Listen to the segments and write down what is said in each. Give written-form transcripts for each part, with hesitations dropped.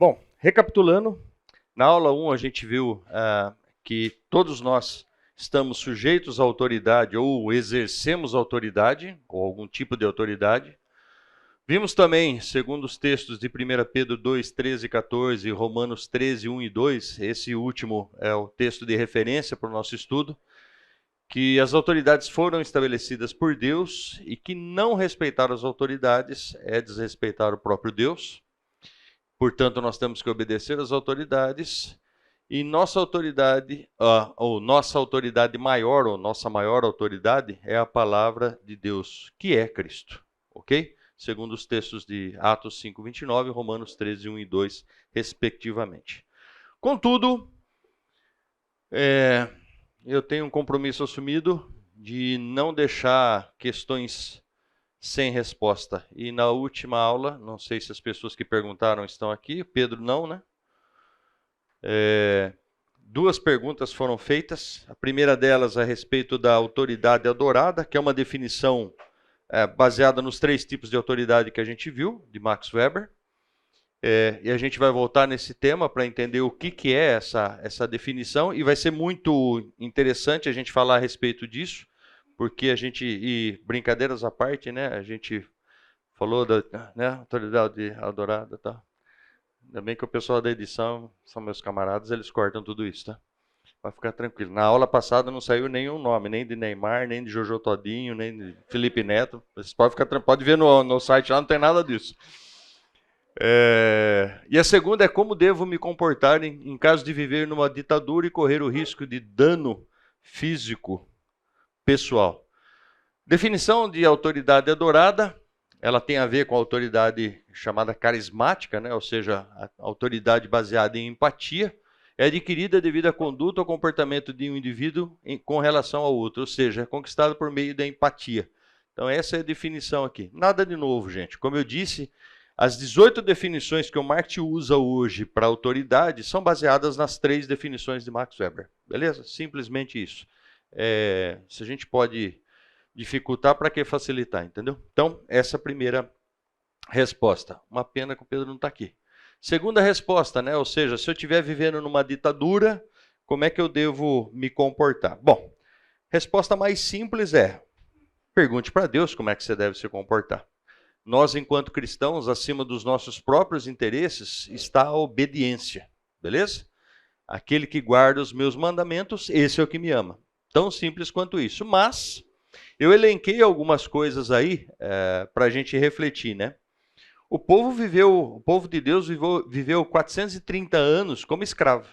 Bom, recapitulando, na aula 1 a gente viu que todos nós estamos sujeitos à autoridade ou exercemos autoridade, ou algum tipo de autoridade. Vimos também, segundo os textos de 1 Pedro 2, 13 e 14, Romanos 13, 1 e 2, esse último é o texto de referência para o nosso estudo, que as autoridades foram estabelecidas por Deus e que não respeitar as autoridades é desrespeitar o próprio Deus. Portanto, nós temos que obedecer às autoridades e nossa autoridade, ou nossa autoridade maior, ou nossa maior autoridade é a palavra de Deus, que é Cristo, ok? Segundo os textos de Atos 5, 29 e Romanos 13, 1 e 2, respectivamente. Contudo, eu tenho um compromisso assumido de não deixar questões sem resposta. E na última aula, não sei se as pessoas que perguntaram estão aqui, Pedro não, né? Duas perguntas foram feitas. A primeira delas a respeito da autoridade adorada, que é uma definição baseada nos 3 tipos de autoridade que a gente viu, de Max Weber. E a gente vai voltar nesse tema para entender o que é essa definição, e vai ser muito interessante a gente falar a respeito disso, porque a gente, e brincadeiras à parte, né, a gente falou da autoridade adorada, tá? Ainda bem que o pessoal da edição são meus camaradas, eles cortam tudo isso, tá? Vai ficar tranquilo. Na aula passada não saiu nenhum nome, nem de Neymar, nem de Jojo Todinho, nem de Felipe Neto. Vocês pode ver no site lá, não tem nada disso. E a segunda é como devo me comportar em caso de viver numa ditadura e correr o risco de dano físico pessoal. Definição de autoridade adorada, ela tem a ver com a autoridade chamada carismática, né? Ou seja, a autoridade baseada em empatia, é adquirida devido à conduta ou comportamento de um indivíduo com relação ao outro, ou seja, é conquistada por meio da empatia. Então essa é a definição aqui. Nada de novo, gente. Como eu disse, as 18 definições que o marketing usa hoje para autoridade são baseadas nas 3 definições de Max Weber. Beleza? Simplesmente isso. Se a gente pode dificultar, para que facilitar, entendeu? Então, essa é a primeira resposta. Uma pena que o Pedro não está aqui. Segunda resposta, né? Ou seja, se eu estiver vivendo numa ditadura, como é que eu devo me comportar? Bom, resposta mais simples é: pergunte para Deus como é que você deve se comportar. Nós, enquanto cristãos, acima dos nossos próprios interesses, está a obediência, beleza? Aquele que guarda os meus mandamentos, esse é o que me ama. Tão simples quanto isso. Mas eu elenquei algumas coisas aí para a gente refletir, né? O povo de Deus viveu 430 anos como escravo.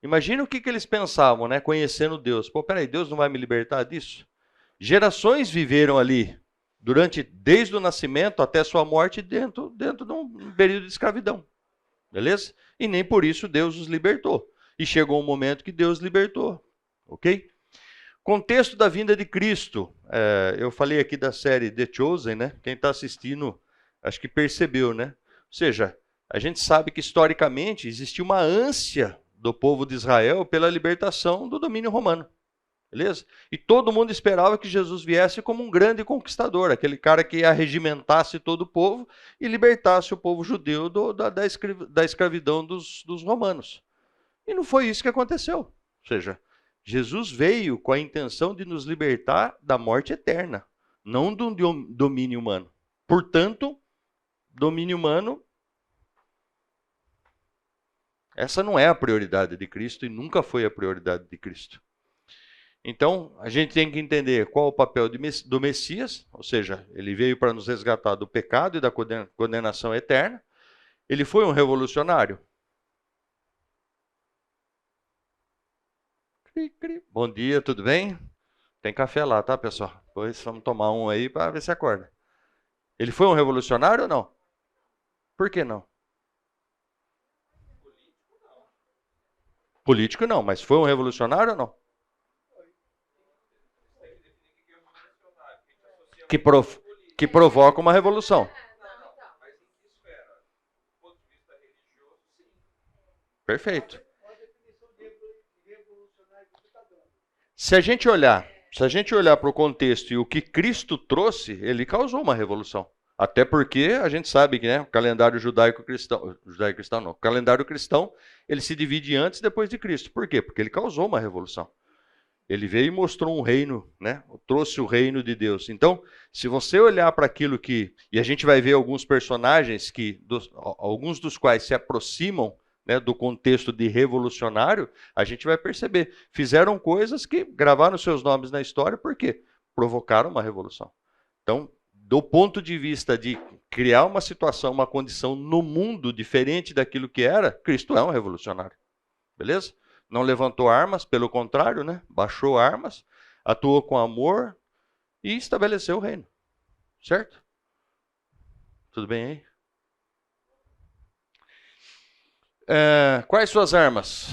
Imagina o que eles pensavam, né? Conhecendo Deus. Pô, peraí, Deus não vai me libertar disso? Gerações viveram ali, desde o nascimento até sua morte, dentro de um período de escravidão. Beleza? E nem por isso Deus os libertou. E chegou um momento que Deus libertou. Ok? Contexto da vinda de Cristo. Eu falei aqui da série The Chosen, né? Quem está assistindo, acho que percebeu, né? Ou seja, a gente sabe que historicamente existia uma ânsia do povo de Israel pela libertação do domínio romano. Beleza? E todo mundo esperava que Jesus viesse como um grande conquistador, aquele cara que arregimentasse todo o povo e libertasse o povo judeu da escravidão dos romanos. E não foi isso que aconteceu. Ou seja, Jesus veio com a intenção de nos libertar da morte eterna, não do domínio humano. Portanto, domínio humano, essa não é a prioridade de Cristo e nunca foi a prioridade de Cristo. Então, a gente tem que entender qual é o papel do Messias, ou seja, ele veio para nos resgatar do pecado e da condenação eterna. Ele foi um revolucionário. Bom dia, tudo bem? Tem café lá, tá, pessoal? Depois vamos tomar um aí para ver se acorda. Ele foi um revolucionário ou não? Por que não? Político não, mas foi um revolucionário ou não? Que provoca uma revolução. Perfeito. Se a gente olhar para o contexto e o que Cristo trouxe, ele causou uma revolução. Até porque a gente sabe que, né, o calendário judaico-cristão, judaico-cristão não, o calendário cristão, ele se divide antes e depois de Cristo. Por quê? Porque ele causou uma revolução. Ele veio e mostrou um reino, né? Trouxe o reino de Deus. Então, se você olhar para aquilo que... E a gente vai ver alguns personagens, alguns dos quais se aproximam, né, do contexto de revolucionário, a gente vai perceber. Fizeram coisas que gravaram seus nomes na história, por quê? Provocaram uma revolução. Então, do ponto de vista de criar uma situação, uma condição no mundo diferente daquilo que era, Cristo é um revolucionário. Beleza? Não levantou armas, pelo contrário, né? Baixou armas, atuou com amor e estabeleceu o reino. Certo? Tudo bem aí? Quais suas armas?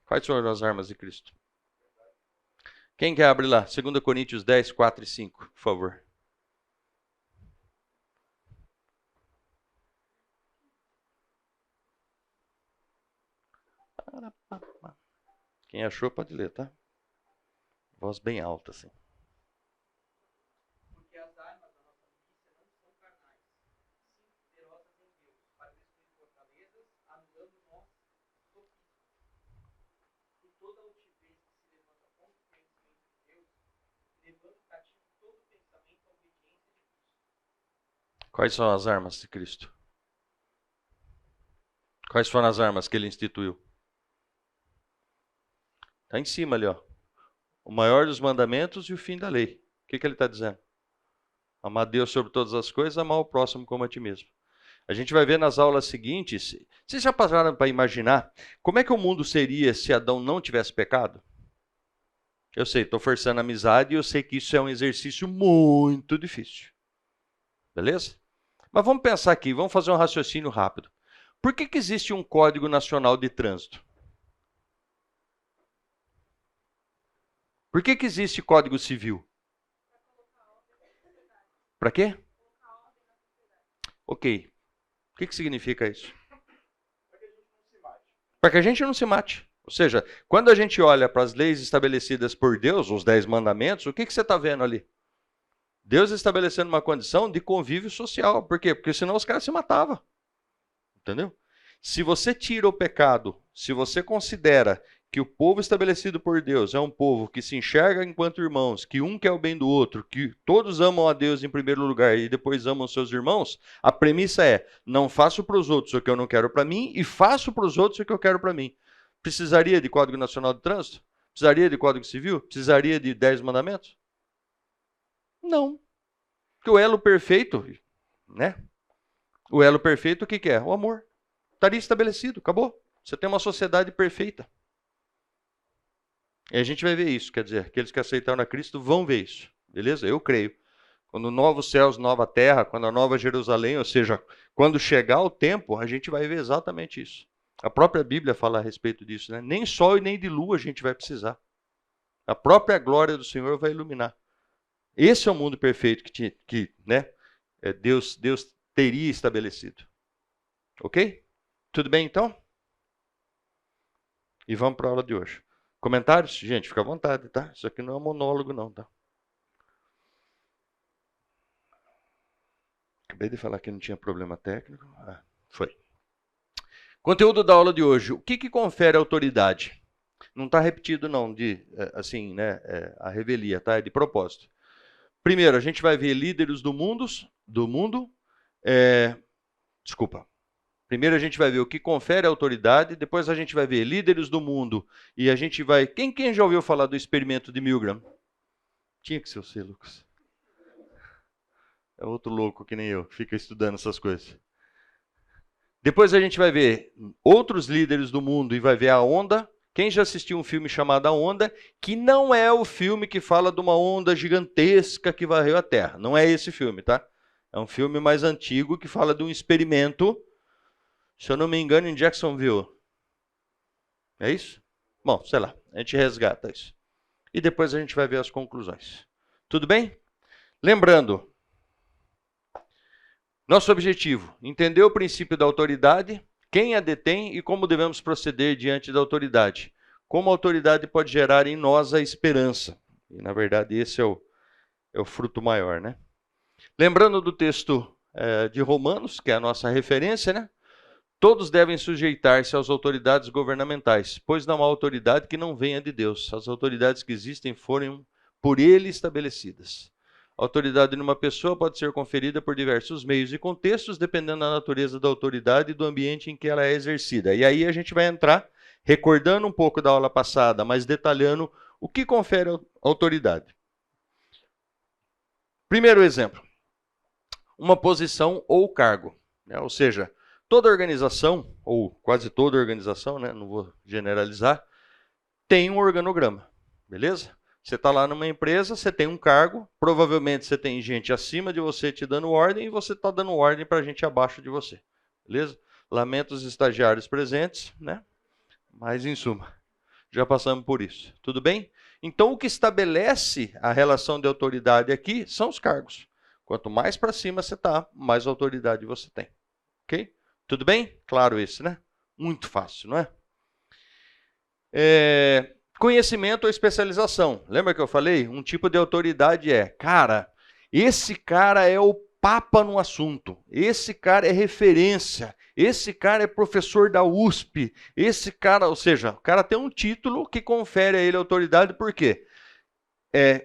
Quais são as armas de Cristo? Quem quer abrir lá? 2 Coríntios 10, 4 e 5, por favor. Quem achou pode ler, tá? Voz bem alta, assim. Porque as armas da nossa milícia não são carnais, sim poderosas em Deus, para destruir fortalezas, anulando nossos sofismas. E toda altivez que se levanta contra o conhecimento de Deus, levando cativo todo pensamento à obediência de Cristo. Quais são as armas de Cristo? Quais foram as armas que ele instituiu? Está em cima ali, ó. O maior dos mandamentos e o fim da lei. O que ele está dizendo? Amar Deus sobre todas as coisas, amar o próximo como a ti mesmo. A gente vai ver nas aulas seguintes. Vocês já passaram para imaginar como é que o mundo seria se Adão não tivesse pecado? Eu sei, estou forçando a amizade e eu sei que isso é um exercício muito difícil. Beleza? Mas vamos pensar aqui, vamos fazer um raciocínio rápido. Por que existe um Código Nacional de Trânsito? Por que existe Código Civil? Para quê? Ok. O que significa isso? Para que a gente não se mate. Ou seja, quando a gente olha para as leis estabelecidas por Deus, os 10 mandamentos, o que você está vendo ali? Deus estabelecendo uma condição de convívio social. Por quê? Porque senão os caras se matavam. Entendeu? Se você tira o pecado, se você considera que o povo estabelecido por Deus é um povo que se enxerga enquanto irmãos, que um quer o bem do outro, que todos amam a Deus em primeiro lugar e depois amam seus irmãos, a premissa é: não faço para os outros o que eu não quero para mim e faço para os outros o que eu quero para mim. Precisaria de Código Nacional de Trânsito? Precisaria de Código Civil? Precisaria de 10 mandamentos? Não. Porque o elo perfeito, né? O elo perfeito o que é? O amor. Estaria estabelecido, acabou. Você tem uma sociedade perfeita. E a gente vai ver isso, quer dizer, aqueles que aceitaram a Cristo vão ver isso, beleza? Eu creio. Quando novos céus, nova terra, quando a nova Jerusalém, ou seja, quando chegar o tempo, a gente vai ver exatamente isso. A própria Bíblia fala a respeito disso, né? Nem sol e nem de lua a gente vai precisar. A própria glória do Senhor vai iluminar. Esse é o mundo perfeito que né, Deus teria estabelecido. Ok? Tudo bem, então? E vamos para a aula de hoje. Comentários? Gente, fica à vontade, tá? Isso aqui não é um monólogo, não, tá? Acabei de falar que não tinha problema técnico. Foi. Conteúdo da aula de hoje. O que confere autoridade? Não está repetido, não, assim, né? A revelia, tá? É de propósito. Primeiro, a gente vai ver líderes do mundo. Desculpa. Primeiro a gente vai ver o que confere autoridade, depois a gente vai ver líderes do mundo e a gente vai... Quem já ouviu falar do experimento de Milgram? Tinha que ser você, Lucas. É outro louco que nem eu, fica estudando essas coisas. Depois a gente vai ver outros líderes do mundo e vai ver a onda. Quem já assistiu um filme chamado A Onda, que não é o filme que fala de uma onda gigantesca que varreu a Terra. Não é esse filme, tá? É um filme mais antigo que fala de um experimento... Se eu não me engano, em Jacksonville. É isso? Bom, sei lá, a gente resgata isso. E depois a gente vai ver as conclusões. Tudo bem? Lembrando, nosso objetivo, entender o princípio da autoridade, quem a detém e como devemos proceder diante da autoridade. Como a autoridade pode gerar em nós a esperança. E, na verdade, esse é o fruto maior, né? Lembrando do texto de Romanos, que é a nossa referência, né? Todos devem sujeitar-se às autoridades governamentais, pois não há autoridade que não venha de Deus. As autoridades que existem foram por ele estabelecidas. A autoridade numa pessoa pode ser conferida por diversos meios e contextos, dependendo da natureza da autoridade e do ambiente em que ela é exercida. E aí a gente vai entrar, recordando um pouco da aula passada, mas detalhando o que confere autoridade. Primeiro exemplo, uma posição ou cargo, né? Ou seja, toda organização, ou quase toda organização, né? Não vou generalizar, tem um organograma, beleza? Você está lá numa empresa, você tem um cargo, provavelmente você tem gente acima de você te dando ordem e você está dando ordem para gente abaixo de você, beleza? Lamento os estagiários presentes, né? Mas em suma, já passamos por isso, tudo bem? Então o que estabelece a relação de autoridade aqui são os cargos. Quanto mais para cima você está, mais autoridade você tem, ok? Tudo bem? Claro esse, né? Muito fácil, não é? Conhecimento ou especialização. Lembra que eu falei? Um tipo de autoridade é, cara, esse cara é o papa no assunto, esse cara é referência, esse cara é professor da USP, esse cara, ou seja, o cara tem um título que confere a ele autoridade, por quê?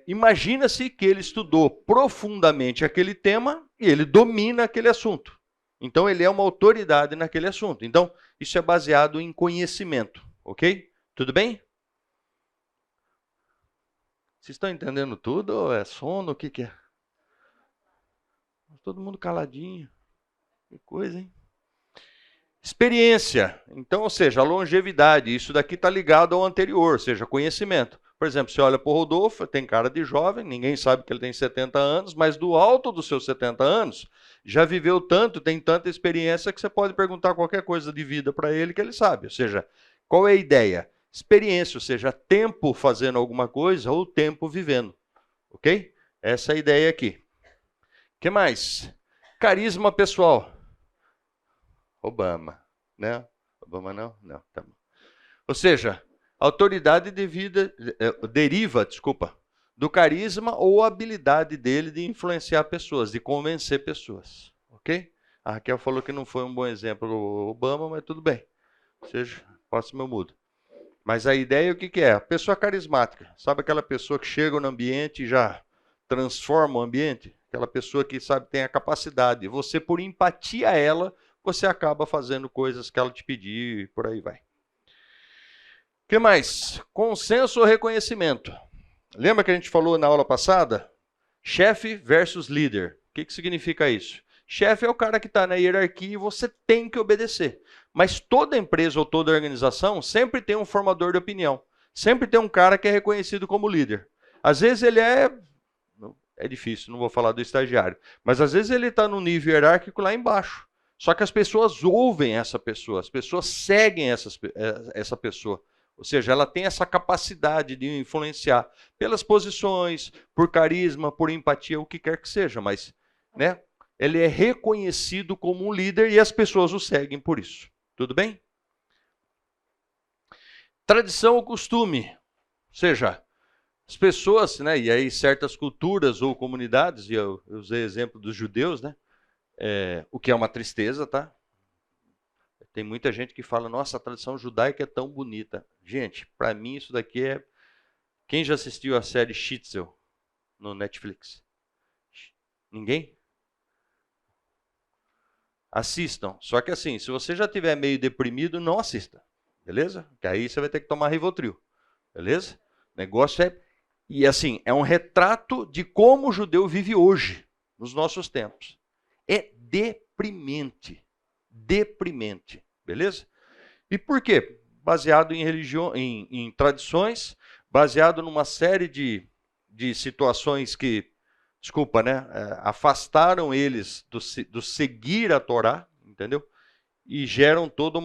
Imagina-se que ele estudou profundamente aquele tema e ele domina aquele assunto. Então, ele é uma autoridade naquele assunto. Então, isso é baseado em conhecimento, ok? Tudo bem? Vocês estão entendendo tudo ou é sono? O que é? Todo mundo caladinho. Que coisa, hein? Experiência. Então, ou seja, a longevidade. Isso daqui está ligado ao anterior, ou seja, conhecimento. Por exemplo, você olha para o Rodolfo, tem cara de jovem, ninguém sabe que ele tem 70 anos, mas do alto dos seus 70 anos, já viveu tanto, tem tanta experiência que você pode perguntar qualquer coisa de vida para ele que ele sabe. Ou seja, qual é a ideia? Experiência, ou seja, tempo fazendo alguma coisa ou tempo vivendo. Ok? Essa é a ideia aqui. O que mais? Carisma pessoal. Obama, né? Obama não? Não, tá bom. Ou seja, autoridade deriva do carisma ou habilidade dele de influenciar pessoas, de convencer pessoas. Ok? A Raquel falou que não foi um bom exemplo o Obama, mas tudo bem. Ou seja, próximo eu mudo. Mas a ideia o que é? A pessoa carismática. Sabe aquela pessoa que chega no ambiente e já transforma o ambiente? Aquela pessoa que sabe tem a capacidade. Você, por empatia a ela, você acaba fazendo coisas que ela te pedir e por aí vai. O que mais? Consenso ou reconhecimento. Lembra que a gente falou na aula passada? Chefe versus líder. O que significa isso? Chefe é o cara que está na hierarquia e você tem que obedecer. Mas toda empresa ou toda organização sempre tem um formador de opinião. Sempre tem um cara que é reconhecido como líder. Às vezes ele é difícil, não vou falar do estagiário. Mas às vezes ele está no nível hierárquico lá embaixo. Só que as pessoas ouvem essa pessoa, as pessoas seguem essa pessoa. Ou seja, ela tem essa capacidade de influenciar pelas posições, por carisma, por empatia, o que quer que seja. Mas, né, ele é reconhecido como um líder e as pessoas o seguem por isso. Tudo bem? Tradição ou costume. Ou seja, as pessoas, né, e aí certas culturas ou comunidades, e eu usei exemplo dos judeus, né, o que é uma tristeza, tá? Tem muita gente que fala, nossa, a tradição judaica é tão bonita. Gente, para mim isso daqui é... Quem já assistiu a série Shitzel no Netflix? Ninguém? Assistam. Só que assim, se você já estiver meio deprimido, não assista. Beleza? Porque aí você vai ter que tomar Rivotril. Beleza? O negócio é... E assim, é um retrato de como o judeu vive hoje, nos nossos tempos. É deprimente. Deprimente. Beleza? E por quê? Baseado em religião, em tradições, baseado numa série de situações que, desculpa, né, afastaram eles do seguir a Torá, entendeu? E geram todo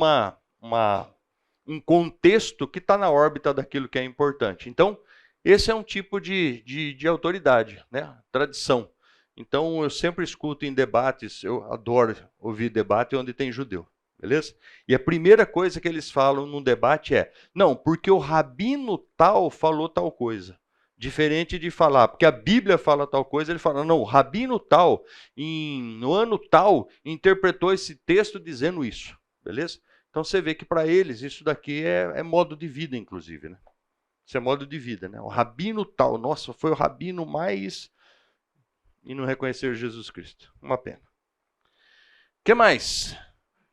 um contexto que está na órbita daquilo que é importante. Então, esse é um tipo de autoridade, né? Tradição. Então, eu sempre escuto em debates, eu adoro ouvir debate onde tem judeu. Beleza? E a primeira coisa que eles falam num debate é, não, porque o rabino tal falou tal coisa. Diferente de falar, porque a Bíblia fala tal coisa, ele fala, não, o rabino tal, no ano tal, interpretou esse texto dizendo isso, beleza? Então você vê que para eles isso daqui é modo de vida, inclusive, né? Isso é modo de vida, né? O rabino tal, nossa, foi o rabino mais... E não reconheceu Jesus Cristo. Uma pena. O que mais?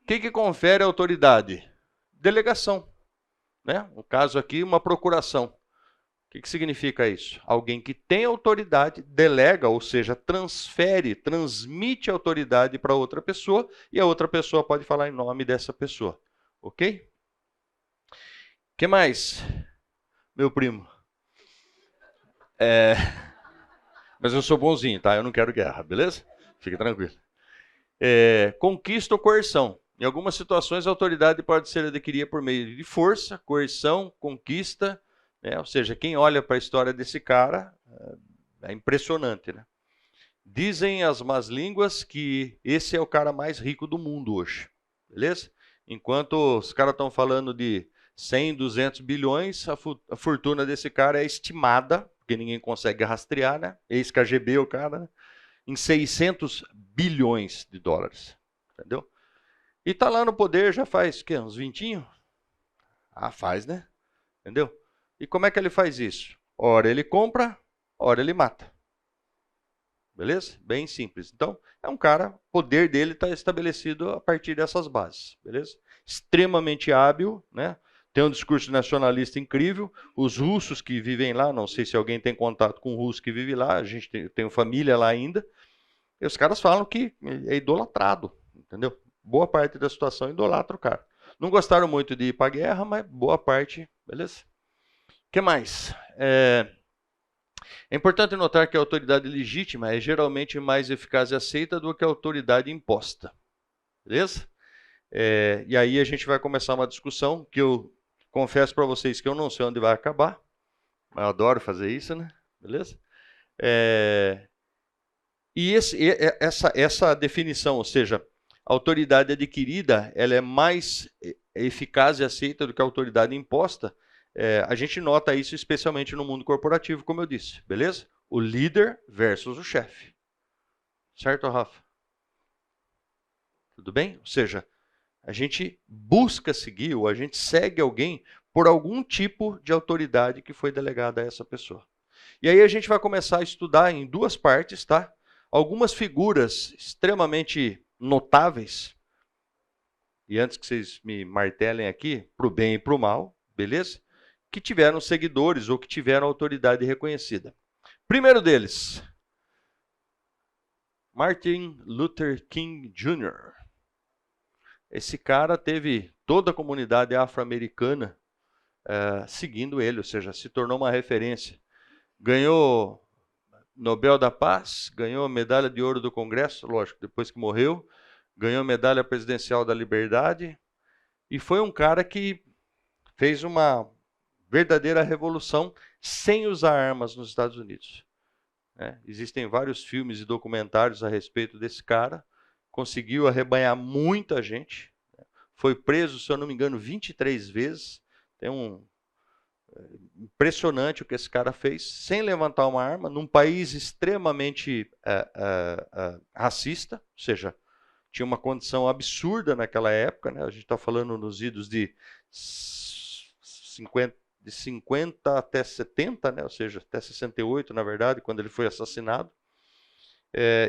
O que confere autoridade? Delegação, né? No caso aqui, uma procuração. O que significa isso? Alguém que tem autoridade, delega, ou seja, transfere, transmite autoridade para outra pessoa e a outra pessoa pode falar em nome dessa pessoa. Ok? O que mais? Meu primo. Mas eu sou bonzinho, tá? Eu não quero guerra, beleza? Fique tranquilo. Conquista ou coerção. Em algumas situações, a autoridade pode ser adquirida por meio de força, coerção, conquista, né? Ou seja, quem olha para a história desse cara é impressionante, né? Dizem as más línguas que esse é o cara mais rico do mundo hoje, beleza? Enquanto os caras estão falando de 100, 200 bilhões, a fortuna desse cara é estimada, porque ninguém consegue rastrear, né? Ex-KGB o cara, né? Em 600 bilhões de dólares, entendeu? E tá lá no poder já faz, que, uns 20? Ah, faz, né? Entendeu? E como é que ele faz isso? Ora ele compra, ora ele mata. Beleza? Bem simples. Então, é um cara, o poder dele está estabelecido a partir dessas bases. Beleza? Extremamente hábil, né? Tem um discurso nacionalista incrível. Os russos que vivem lá, não sei se alguém tem contato com um russo que vive lá, a gente tem família lá ainda. E os caras falam que é idolatrado, entendeu? Boa parte da situação idolatra o cara. Não gostaram muito de ir para a guerra, mas boa parte, beleza? O que mais? É importante notar que a autoridade legítima é geralmente mais eficaz e aceita do que a autoridade imposta. Beleza? E aí a gente vai começar uma discussão que eu confesso para vocês que eu não sei onde vai acabar, mas eu adoro fazer isso, né? Beleza? E essa definição, ou seja, a autoridade adquirida, ela é mais eficaz e aceita do que a autoridade imposta. A gente nota isso especialmente no mundo corporativo, como eu disse, beleza? O líder versus o chefe. Certo, Rafa? Tudo bem? Ou seja, a gente busca seguir ou a gente segue alguém por algum tipo de autoridade que foi delegada a essa pessoa. E aí a gente vai começar a estudar em duas partes, tá? Algumas figuras extremamente notáveis, e antes que vocês me martelem aqui, para o bem e para o mal, beleza? Que tiveram seguidores ou que tiveram autoridade reconhecida. Primeiro deles, Martin Luther King Jr. Esse cara teve toda a comunidade afro-americana seguindo ele, ou seja, se tornou uma referência. Ganhou Nobel da Paz, ganhou a medalha de ouro do Congresso, lógico, depois que morreu, ganhou a medalha presidencial da Liberdade, e foi um cara que fez uma verdadeira revolução sem usar armas nos Estados Unidos. Existem vários filmes e documentários a respeito desse cara, conseguiu arrebanhar muita gente, foi preso, se eu não me engano, 23 vezes, tem impressionante o que esse cara fez, sem levantar uma arma, num país extremamente racista, ou seja, tinha uma condição absurda naquela época, né? A gente está falando nos idos de 50 até 70, né? Ou seja, até 68, na verdade, quando ele foi assassinado.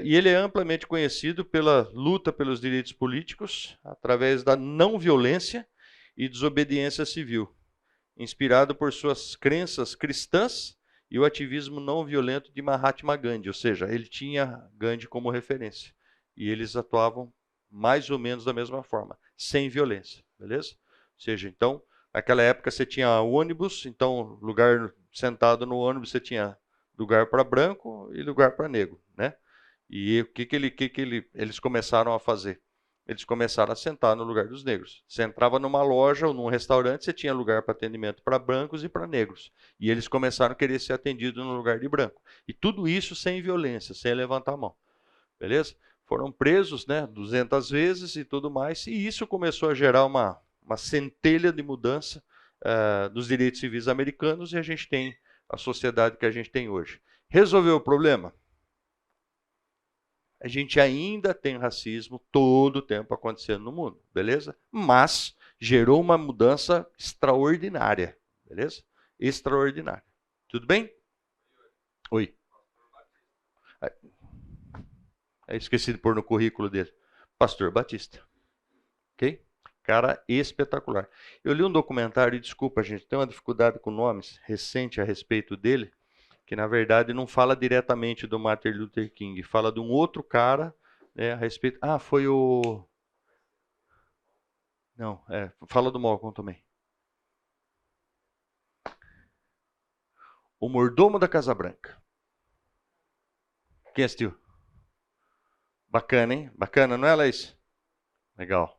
E ele é amplamente conhecido pela luta pelos direitos políticos, através da não violência e desobediência civil, inspirado por suas crenças cristãs e o ativismo não violento de Mahatma Gandhi, ou seja, ele tinha Gandhi como referência. E eles atuavam mais ou menos da mesma forma, sem violência, beleza? Ou seja, então, naquela época você tinha ônibus, então, lugar sentado no ônibus você tinha lugar para branco e lugar para negro, né? E o que eles começaram a fazer? Eles começaram a sentar no lugar dos negros. Você entrava numa loja ou num restaurante, você tinha lugar para atendimento para brancos e para negros. E eles começaram a querer ser atendidos no lugar de branco. E tudo isso sem violência, sem levantar a mão. Beleza? Foram presos, né, 200 vezes e tudo mais. E isso começou a gerar uma centelha de mudança dos direitos civis americanos. E a gente tem a sociedade que a gente tem hoje. Resolveu o problema? A gente ainda tem racismo todo o tempo acontecendo no mundo, beleza? Mas gerou uma mudança extraordinária, beleza? Extraordinária. Tudo bem? Oi. Esqueci de pôr no currículo dele. Pastor Batista. Ok? Cara espetacular. Eu li um documentário, e desculpa, gente, tem uma dificuldade com nomes recente a respeito dele, que na verdade não fala diretamente do Martin Luther King, fala de um outro cara, né, a respeito. Ah, foi o. Não, fala do Malcolm também. O Mordomo da Casa Branca. Quem assistiu? Bacana, hein? Bacana, não é, Laís? Legal.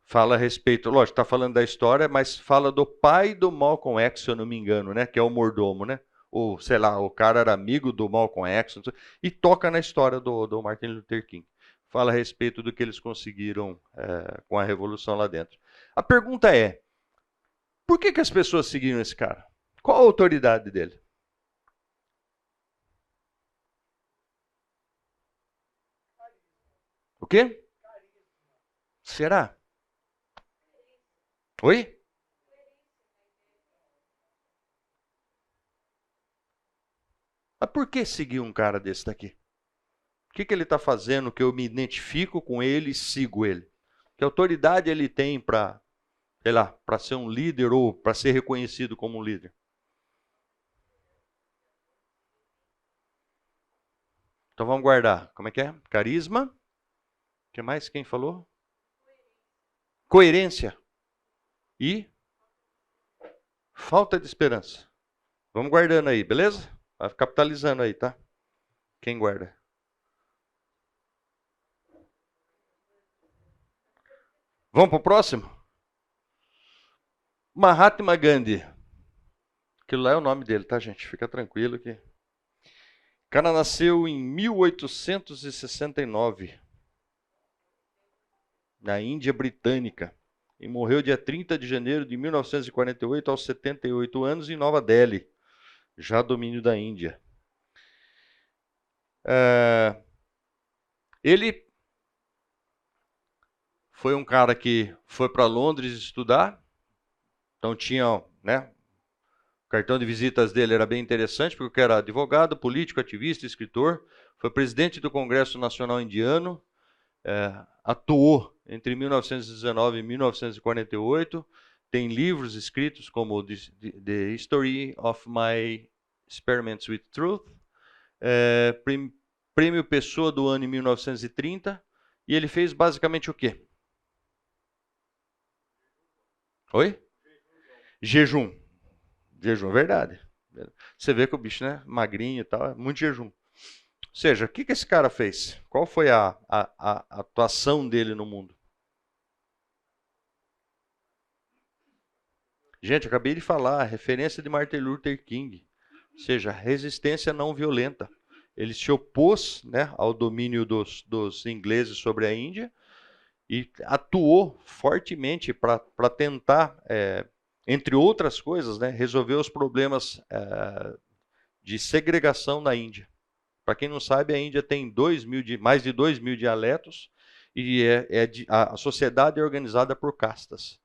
Fala a respeito, lógico, está falando da história, mas fala do pai do Malcolm X, se eu não me engano, né? Que é o mordomo, né? Ou, sei lá, o cara era amigo do Malcolm X, e toca na história do Martin Luther King. Fala a respeito do que eles conseguiram com a revolução lá dentro. A pergunta é, por que as pessoas seguiram esse cara? Qual a autoridade dele? O quê? Será? Oi? Mas por que seguir um cara desse daqui? O que ele está fazendo que eu me identifico com ele e sigo ele? Que autoridade ele tem para, sei lá, para ser um líder ou para ser reconhecido como um líder? Então vamos guardar. Como é que é? Carisma. O que mais? Quem falou? Coerência. E falta de esperança. Vamos guardando aí, beleza? Vai capitalizando aí, tá? Quem guarda? Vamos para o próximo? Mahatma Gandhi. Aquilo lá é o nome dele, tá, gente? Fica tranquilo que... O cara nasceu em 1869, na Índia Britânica, e morreu dia 30 de janeiro de 1948, aos 78 anos, em Nova Delhi, já domínio da Índia. Ele foi um cara que foi para Londres estudar, então tinha, né, o cartão de visitas dele era bem interessante, porque era advogado, político, ativista, escritor, foi presidente do Congresso Nacional Indiano, atuou entre 1919 e 1948, tem livros escritos como The History of My Experiments with Truth, Prêmio Pessoa do ano em 1930, e ele fez basicamente o quê? Oi? Jejum. Jejum, é verdade. Você vê que o bicho, né, magrinho e tal, é muito jejum. Ou seja, o que esse cara fez? Qual foi a atuação dele no mundo? Gente, eu acabei de falar, a referência de Martin Luther King, ou seja, resistência não violenta. Ele se opôs, né, ao domínio dos ingleses sobre a Índia e atuou fortemente para tentar, entre outras coisas, né, resolver os problemas de segregação na Índia. Para quem não sabe, a Índia tem mais de 2.000 dialetos e a sociedade é organizada por castas.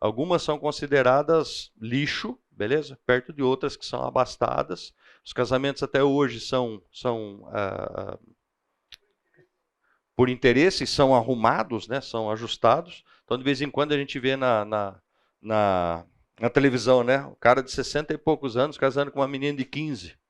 Algumas são consideradas lixo, beleza? Perto de outras que são abastadas. Os casamentos até hoje são por interesse, são arrumados, né? São ajustados. Então, de vez em quando, a gente vê na televisão, né? O cara de 60 e poucos anos casando com uma menina de 15.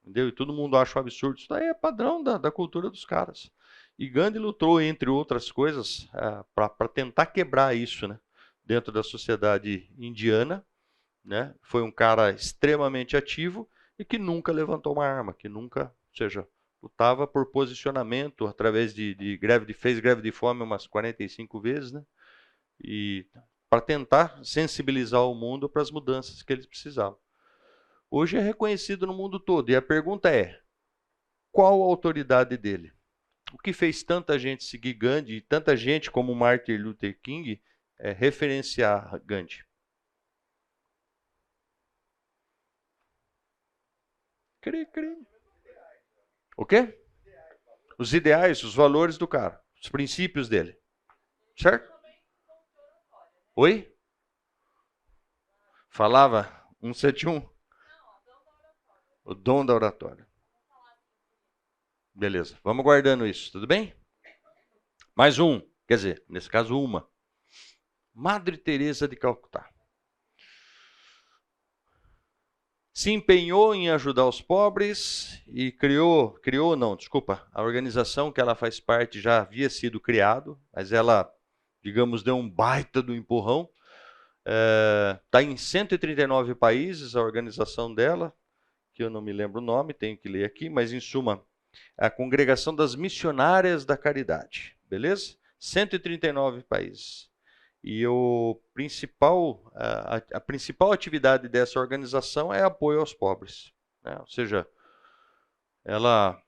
Entendeu? E todo mundo acha um absurdo. Isso daí é padrão da cultura dos caras. E Gandhi lutou, entre outras coisas, para tentar quebrar isso, né? Dentro da sociedade indiana, né? Foi um cara extremamente ativo e que nunca levantou uma arma, que nunca, ou seja, lutava por posicionamento através fez greve de fome umas 45 vezes, né? E para tentar sensibilizar o mundo para as mudanças que eles precisavam. Hoje é reconhecido no mundo todo e a pergunta é: qual a autoridade dele? O que fez tanta gente seguir Gandhi e tanta gente como Martin Luther King referenciar Gandhi? Cri, cri. O quê? Os ideais, os valores do cara, os princípios dele. Certo? Oi? Falava 171? O dom da oratória. Beleza, vamos guardando isso, tudo bem? Mais um, quer dizer, nesse caso uma. Madre Teresa de Calcutá. Se empenhou em ajudar os pobres e criou não, desculpa, a organização que ela faz parte já havia sido criado, mas ela, digamos, deu um baita do empurrão. Está em 139 países a organização dela, que eu não me lembro o nome, tenho que ler aqui, mas em suma, a Congregação das Missionárias da Caridade, beleza? 139 países. E a principal atividade dessa organização é apoio aos pobres, né? Ou seja, ela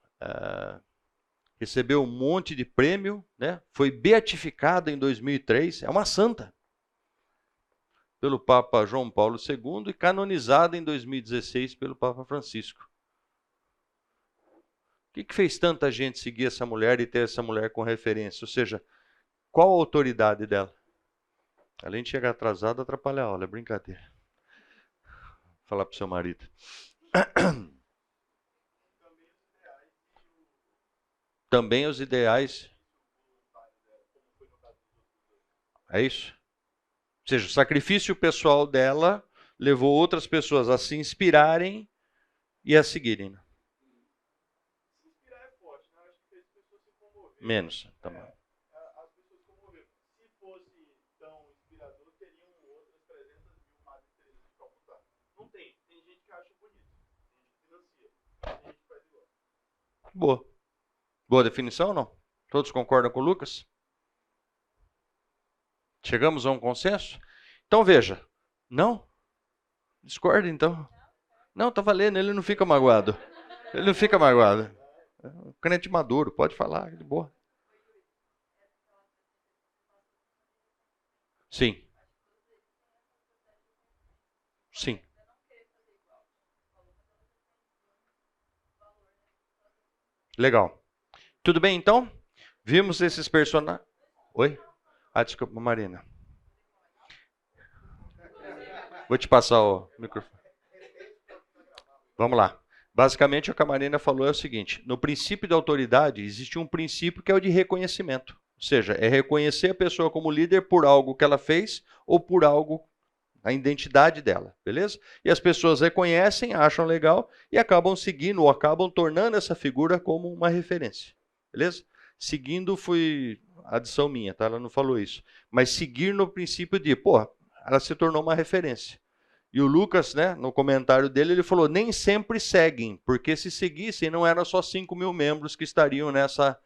recebeu um monte de prêmio, né? Foi beatificada em 2003, é uma santa, pelo Papa João Paulo II e canonizada em 2016 pelo Papa Francisco. O que fez tanta gente seguir essa mulher e ter essa mulher com referência? Ou seja, qual a autoridade dela? Além de chegar atrasado, atrapalhar a aula, é brincadeira. Vou falar para o seu marido. Também os ideais. É isso? Ou seja, o sacrifício pessoal dela levou outras pessoas a se inspirarem e a seguirem. Né? Se inspirar é forte, né? Acho que fez pessoas se comoverem. Menos. Também. As pessoas se comoveram. Se fosse tão inspirador, teriam outras 300 mil Madre Teresa de Calcutá. Não tem. Tem gente que acha bonito. Tem gente que financia. Tem gente que faz igual. Boa. Boa definição ou não? Todos concordam com o Lucas? Chegamos a um consenso? Então veja. Não? Discorda então. Não, tá valendo, ele não fica magoado. Ele não fica magoado. É um crente maduro, pode falar, de boa. Sim. Sim. Legal. Tudo bem, então? Vimos esses personagens... Oi? Ah, desculpa, Marina. Vou te passar o microfone. Vamos lá. Basicamente, o que a Marina falou é o seguinte. No princípio da autoridade, existe um princípio que é o de reconhecimento. Ou seja, é reconhecer a pessoa como líder por algo que ela fez ou por algo, a identidade dela, beleza? E as pessoas reconhecem, acham legal e acabam seguindo ou acabam tornando essa figura como uma referência, beleza? Seguindo foi adição minha, tá? Ela não falou isso. Mas seguir no princípio de, ela se tornou uma referência. E o Lucas, né, no comentário dele, ele falou, nem sempre seguem, porque se seguissem não eram só 5 mil membros que estariam nessa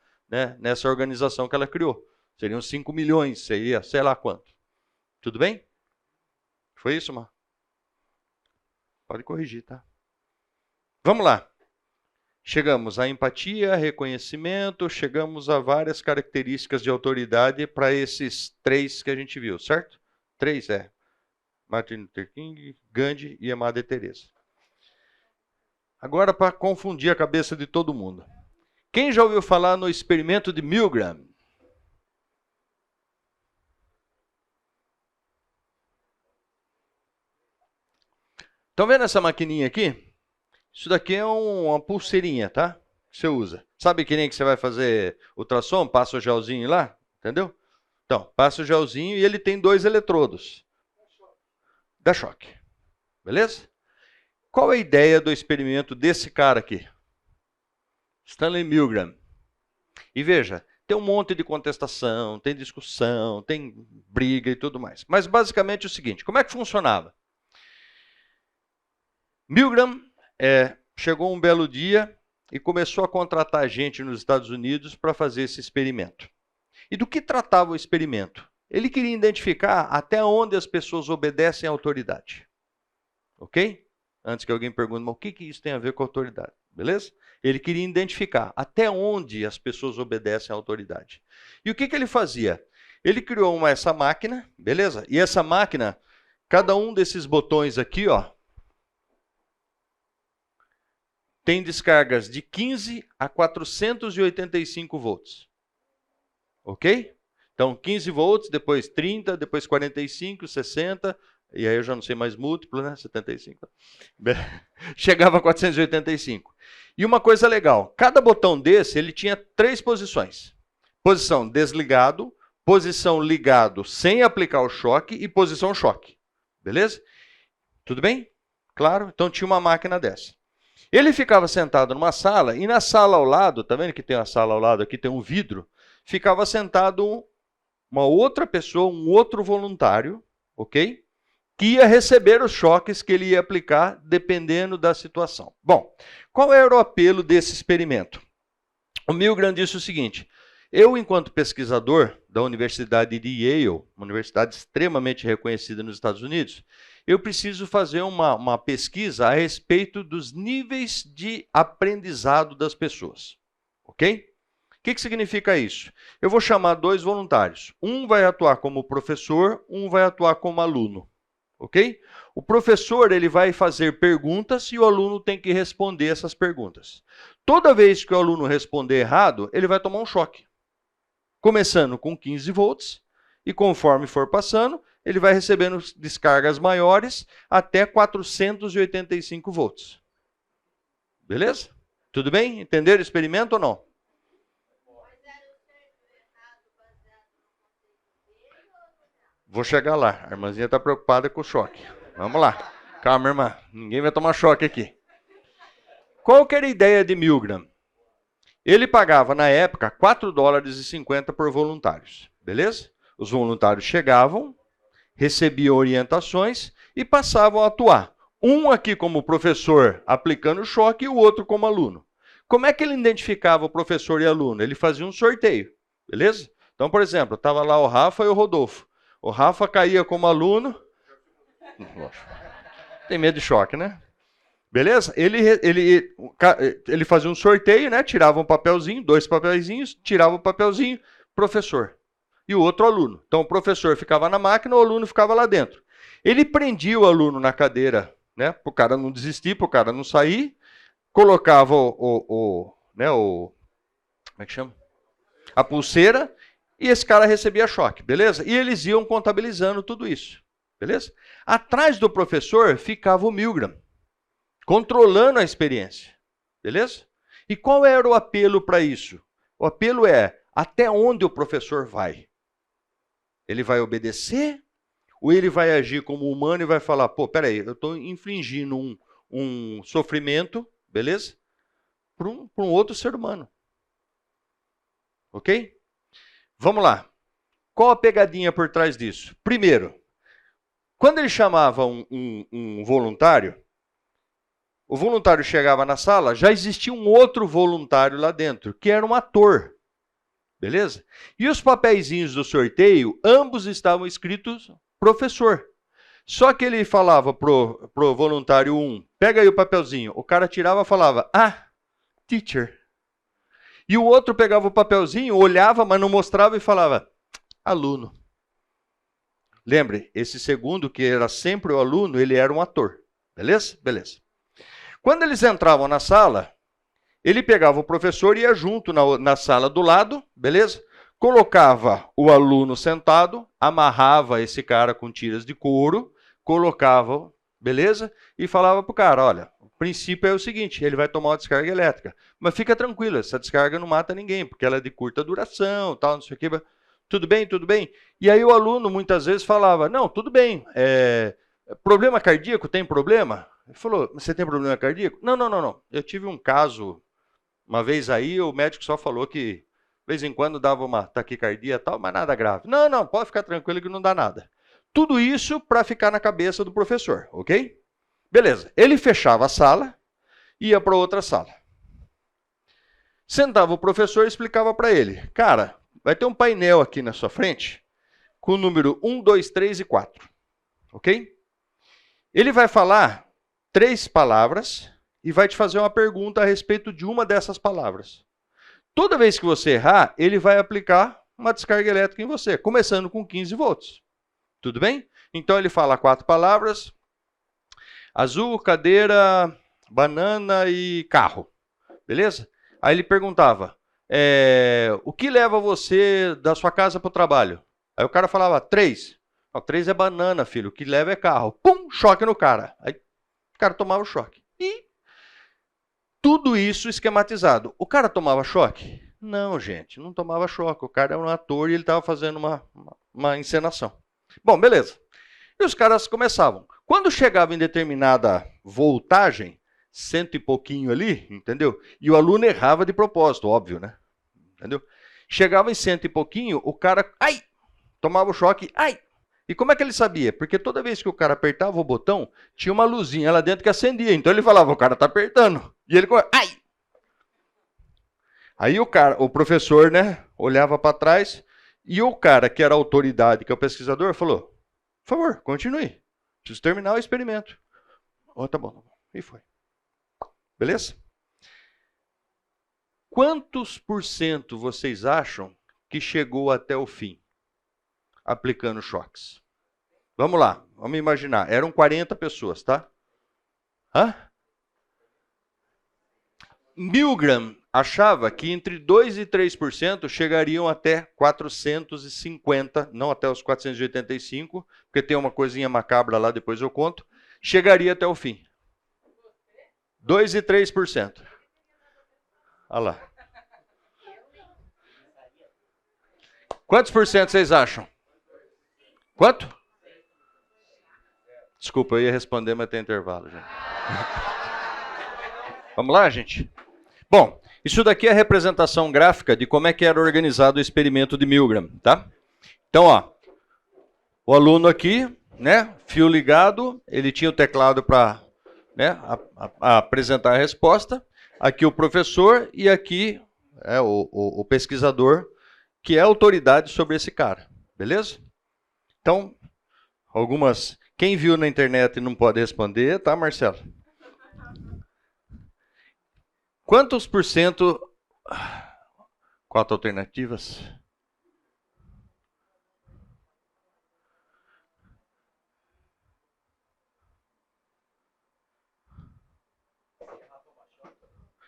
organização que ela criou. Seriam 5 milhões, seria sei lá quanto. Tudo bem? Foi isso, Mar? Pode corrigir, tá? Vamos lá. Chegamos à empatia, reconhecimento, chegamos a várias características de autoridade para esses 3 que a gente viu, certo? 3 Martin Luther King, Gandhi e a Madre Teresa. Agora, para confundir a cabeça de todo mundo. Quem já ouviu falar no experimento de Milgram? Estão vendo essa maquininha aqui? Isso daqui é uma pulseirinha, tá? Que você usa. Sabe que nem que você vai fazer ultrassom? Passa o gelzinho lá, entendeu? Então, passa o gelzinho e ele tem 2 eletrodos. Dá choque. Beleza? Qual é a ideia do experimento desse cara aqui? Stanley Milgram. E veja, tem um monte de contestação, tem discussão, tem briga e tudo mais. Mas basicamente é o seguinte, como é que funcionava? Milgram chegou um belo dia e começou a contratar gente nos Estados Unidos para fazer esse experimento. E do que tratava o experimento? Ele queria identificar até onde as pessoas obedecem à autoridade. Ok? Antes que alguém pergunte, mas o que isso tem a ver com a autoridade? Beleza? Ele queria identificar até onde as pessoas obedecem à autoridade. E o que ele fazia? Ele criou essa máquina, beleza? E essa máquina, cada um desses botões aqui, tem descargas de 15 a 485 volts. Ok? Então, 15 volts, depois 30, depois 45, 60, e aí eu já não sei mais múltiplo, né? 75. Chegava a 485. E uma coisa legal, cada botão desse, ele tinha 3 posições. Posição desligado, posição ligado sem aplicar o choque e posição choque. Beleza? Tudo bem? Claro? Então tinha uma máquina dessa. Ele ficava sentado numa sala, e na sala ao lado, tá vendo que tem uma sala ao lado, aqui tem um vidro, ficava sentado uma outra pessoa, um outro voluntário, ok? Que ia receber os choques que ele ia aplicar dependendo da situação. Bom, qual era o apelo desse experimento? O Milgram disse o seguinte: eu, enquanto pesquisador da Universidade de Yale, uma universidade extremamente reconhecida nos Estados Unidos, eu preciso fazer uma pesquisa a respeito dos níveis de aprendizado das pessoas. Ok? O que significa isso? Eu vou chamar 2 voluntários. Um vai atuar como professor, um vai atuar como aluno. Ok? O professor ele vai fazer perguntas e o aluno tem que responder essas perguntas. Toda vez que o aluno responder errado, ele vai tomar um choque. Começando com 15 volts e conforme for passando, ele vai recebendo descargas maiores até 485 volts. Beleza? Tudo bem? Entenderam o experimento ou não? Vou chegar lá. A irmãzinha está preocupada com o choque. Vamos lá. Calma, irmã. Ninguém vai tomar choque aqui. Qual que era a ideia de Milgram? Ele pagava, na época, $4,50 por voluntários. Beleza? Os voluntários chegavam, recebiam orientações e passavam a atuar. Um aqui como professor aplicando o choque e o outro como aluno. Como é que ele identificava o professor e aluno? Ele fazia um sorteio. Beleza? Então, por exemplo, estava lá o Rafa e o Rodolfo. O Rafa caía como aluno. Tem medo de choque, né? Beleza? Ele fazia um sorteio, né? Tirava um papelzinho, 2 papelzinhos, tirava o papelzinho, professor. E o outro aluno. Então o professor ficava na máquina, o aluno ficava lá dentro. Ele prendia o aluno na cadeira, né? Para o cara não desistir, para o cara não sair. Colocava como é que chama? A pulseira. E esse cara recebia choque, beleza? E eles iam contabilizando tudo isso, beleza? Atrás do professor ficava o Milgram, controlando a experiência, beleza? E qual era o apelo para isso? O apelo é até onde o professor vai. Ele vai obedecer ou ele vai agir como humano e vai falar, pô, peraí, eu estou infligindo um sofrimento, beleza? Para um outro ser humano. Ok? Vamos lá. Qual a pegadinha por trás disso? Primeiro, quando ele chamava um voluntário, o voluntário chegava na sala, já existia um outro voluntário lá dentro, que era um ator. Beleza? E os papeizinhos do sorteio, ambos estavam escritos professor. Só que ele falava pro voluntário 1, pega aí o papelzinho. O cara tirava e falava, teacher. E o outro pegava o papelzinho, olhava, mas não mostrava e falava, aluno. Lembre, esse segundo, que era sempre o aluno, ele era um ator. Beleza? Beleza. Quando eles entravam na sala, ele pegava o professor e ia junto na sala do lado, beleza? Colocava o aluno sentado, amarrava esse cara com tiras de couro, colocava, beleza? E falava pro cara, olha, o princípio é o seguinte, ele vai tomar uma descarga elétrica. Mas fica tranquilo, essa descarga não mata ninguém, porque ela é de curta duração, tal, não sei o que. Tudo bem, tudo bem? E aí o aluno muitas vezes falava, não, tudo bem, problema cardíaco, tem problema? Ele falou, você tem problema cardíaco? Não. Eu tive um caso, uma vez aí, o médico só falou que de vez em quando dava uma taquicardia e tal, mas nada grave. Não, pode ficar tranquilo que não dá nada. Tudo isso para ficar na cabeça do professor, ok? Beleza, ele fechava a sala, ia para outra sala. Sentava o professor e explicava para ele, cara, vai ter um painel aqui na sua frente, com o número 1, 2, 3 e 4, ok? Ele vai falar 3 palavras e vai te fazer uma pergunta a respeito de uma dessas palavras. Toda vez que você errar, ele vai aplicar uma descarga elétrica em você, começando com 15 volts. Tudo bem? Então ele fala 4 palavras. Azul, cadeira, banana e carro. Beleza? Aí ele perguntava, o que leva você da sua casa para o trabalho? Aí o cara falava, 3. Não, 3 é banana, filho. O que leva é carro. Pum, choque no cara. Aí o cara tomava o choque. E tudo isso esquematizado. O cara tomava choque? Não, gente, não tomava choque. O cara era um ator e ele estava fazendo uma encenação. Bom, beleza. E os caras começavam. Quando chegava em determinada voltagem, 100 e pouquinho ali, entendeu? E o aluno errava de propósito, óbvio, né? Entendeu? Chegava em 100 e pouquinho, o cara, ai, tomava o choque, ai. E como é que ele sabia? Porque toda vez que o cara apertava o botão, tinha uma luzinha lá dentro que acendia. Então ele falava, o cara tá apertando. E ele, ai. Aí o professor, né, olhava para trás e o cara que era a autoridade, que é o pesquisador, falou, por favor, continue. Preciso terminar o experimento. Oh, tá bom. E foi. Beleza? Quantos por cento vocês acham que chegou até o fim aplicando choques? Vamos lá, vamos imaginar. Eram 40 pessoas, tá? Hã? Milgram achava que entre 2% e 3% chegariam até 450, não até os 485, porque tem uma coisinha macabra lá, depois eu conto, chegaria até o fim. 2% e 3%. Olha lá. Quantos por cento vocês acham? Quanto? Desculpa, eu ia responder, mas tem intervalo, gente. Vamos lá, gente? Bom, isso daqui é a representação gráfica de como é que era organizado o experimento de Milgram, tá? Então, ó, o aluno aqui, né, fio ligado, ele tinha o teclado para, né, apresentar a resposta. Aqui o professor e aqui é o pesquisador, que é a autoridade sobre esse cara, beleza? Então, algumas... Quem viu na internet e não pode responder, tá, Marcelo? Quantos por cento... 4 alternativas.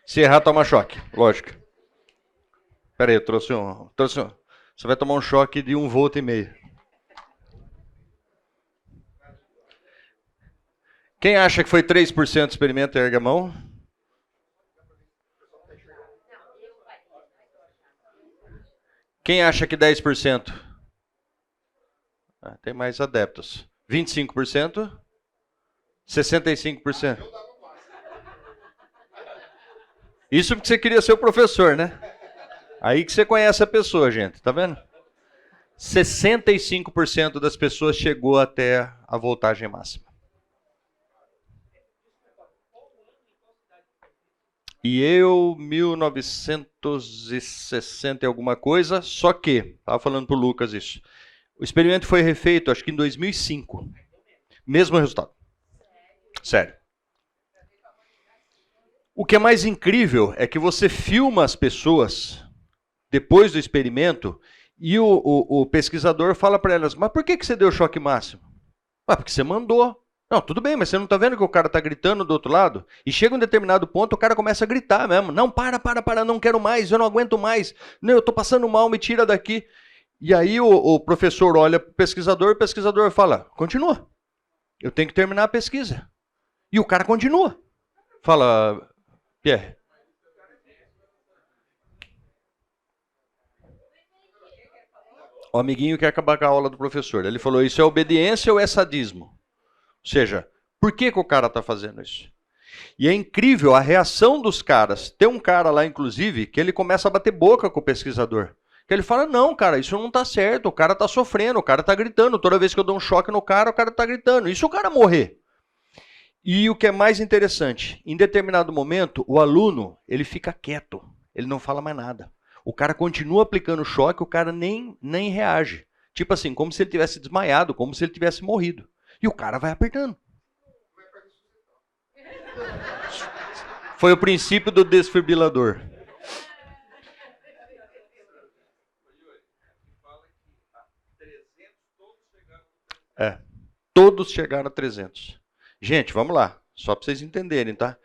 Se errar, toma choque, lógico. Espera aí, eu trouxe um... Você vai tomar um choque de 1,5 volt. Quem acha que foi 3% do experimento, erga a mão. Quem acha que 10%? Tem mais adeptos. 25%? 65%? Isso porque você queria ser o professor, né? Aí que você conhece a pessoa, gente. Tá vendo? 65% das pessoas chegou até a voltagem máxima. E eu, 1960 e alguma coisa, só que, estava falando para o Lucas isso, o experimento foi refeito, acho que em 2005. Mesmo resultado. Sério. O que é mais incrível é que você filma as pessoas depois do experimento e o pesquisador fala para elas, mas por que você deu choque máximo? Ah, porque você mandou. Não, tudo bem, mas você não está vendo que o cara está gritando do outro lado? E chega um determinado ponto, o cara começa a gritar mesmo. Não, para, não quero mais, eu não aguento mais. Não, eu estou passando mal, me tira daqui. E aí o professor olha para o pesquisador fala, continua. Eu tenho que terminar a pesquisa. E o cara continua. Fala, Pierre. O amiguinho quer acabar com a aula do professor. Ele falou, isso é obediência ou é sadismo? Ou seja, por que o cara está fazendo isso? E é incrível a reação dos caras. Tem um cara lá, inclusive, que ele começa a bater boca com o pesquisador. Que ele fala, não, cara, isso não está certo. O cara está sofrendo, o cara está gritando. Toda vez que eu dou um choque no cara, o cara está gritando. E se o cara morrer? E o que é mais interessante, em determinado momento, o aluno, ele fica quieto. Ele não fala mais nada. O cara continua aplicando o choque, o cara nem reage. Tipo assim, como se ele tivesse desmaiado, como se ele tivesse morrido. E o cara vai apertando. Foi o princípio do desfibrilador. Todos chegaram a 300. Gente, vamos lá. Só para vocês entenderem, tá?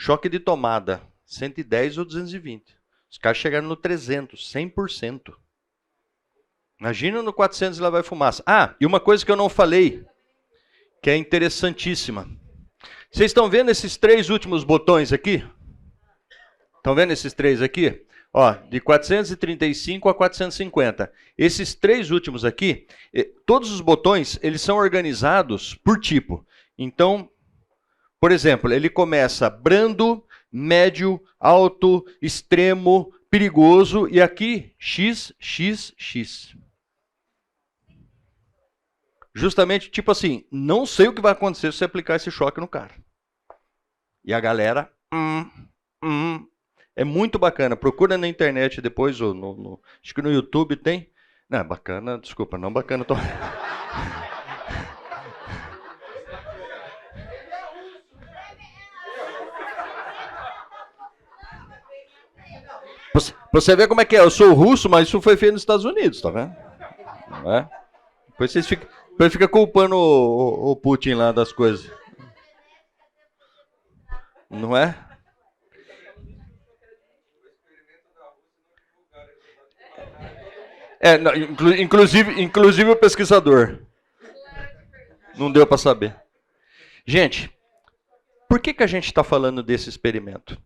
Choque de tomada, 110 ou 220. Os caras chegaram no 300, 100%. Imagina no 400 lá vai fumaça. Ah, e uma coisa que eu não falei, que é interessantíssima. Vocês estão vendo esses 3 últimos botões aqui? Estão vendo esses 3 aqui? Ó, de 435 a 450. Esses 3 últimos aqui, todos os botões, eles são organizados por tipo. Então, por exemplo, ele começa brando, médio, alto, extremo, perigoso e aqui X, X, X. Justamente, tipo assim, não sei o que vai acontecer se você aplicar esse choque no cara. E a galera, é muito bacana. Procura na internet depois, ou acho que no YouTube tem. Não, bacana, desculpa, não bacana. Tô... Você vê como é que é. Eu sou russo, mas isso foi feito nos Estados Unidos, tá vendo? Não é? Depois vocês ficam culpando o Putin lá das coisas. Não é? Não, inclusive o pesquisador. Não deu para saber. Gente, por que a gente está falando desse experimento?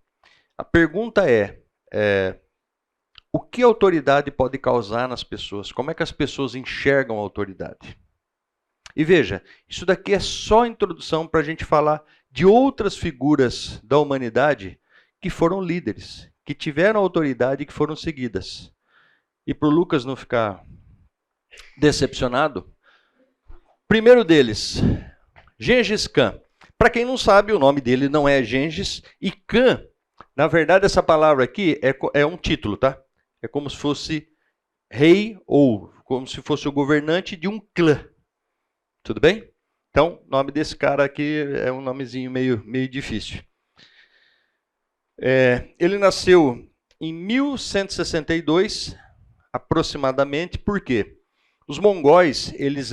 A pergunta é, o que a autoridade pode causar nas pessoas? Como é que as pessoas enxergam a autoridade? E veja, isso daqui é só a introdução para a gente falar de outras figuras da humanidade que foram líderes, que tiveram autoridade e que foram seguidas. E para o Lucas não ficar decepcionado, primeiro deles, Gengis Khan. Para quem não sabe, o nome dele não é Gengis, e Khan, na verdade, essa palavra aqui é um título, tá? É como se fosse rei ou como se fosse o governante de um clã. Tudo bem? Então, o nome desse cara aqui é um nomezinho meio difícil. Ele nasceu em 1162, aproximadamente, por quê? Os mongóis, eles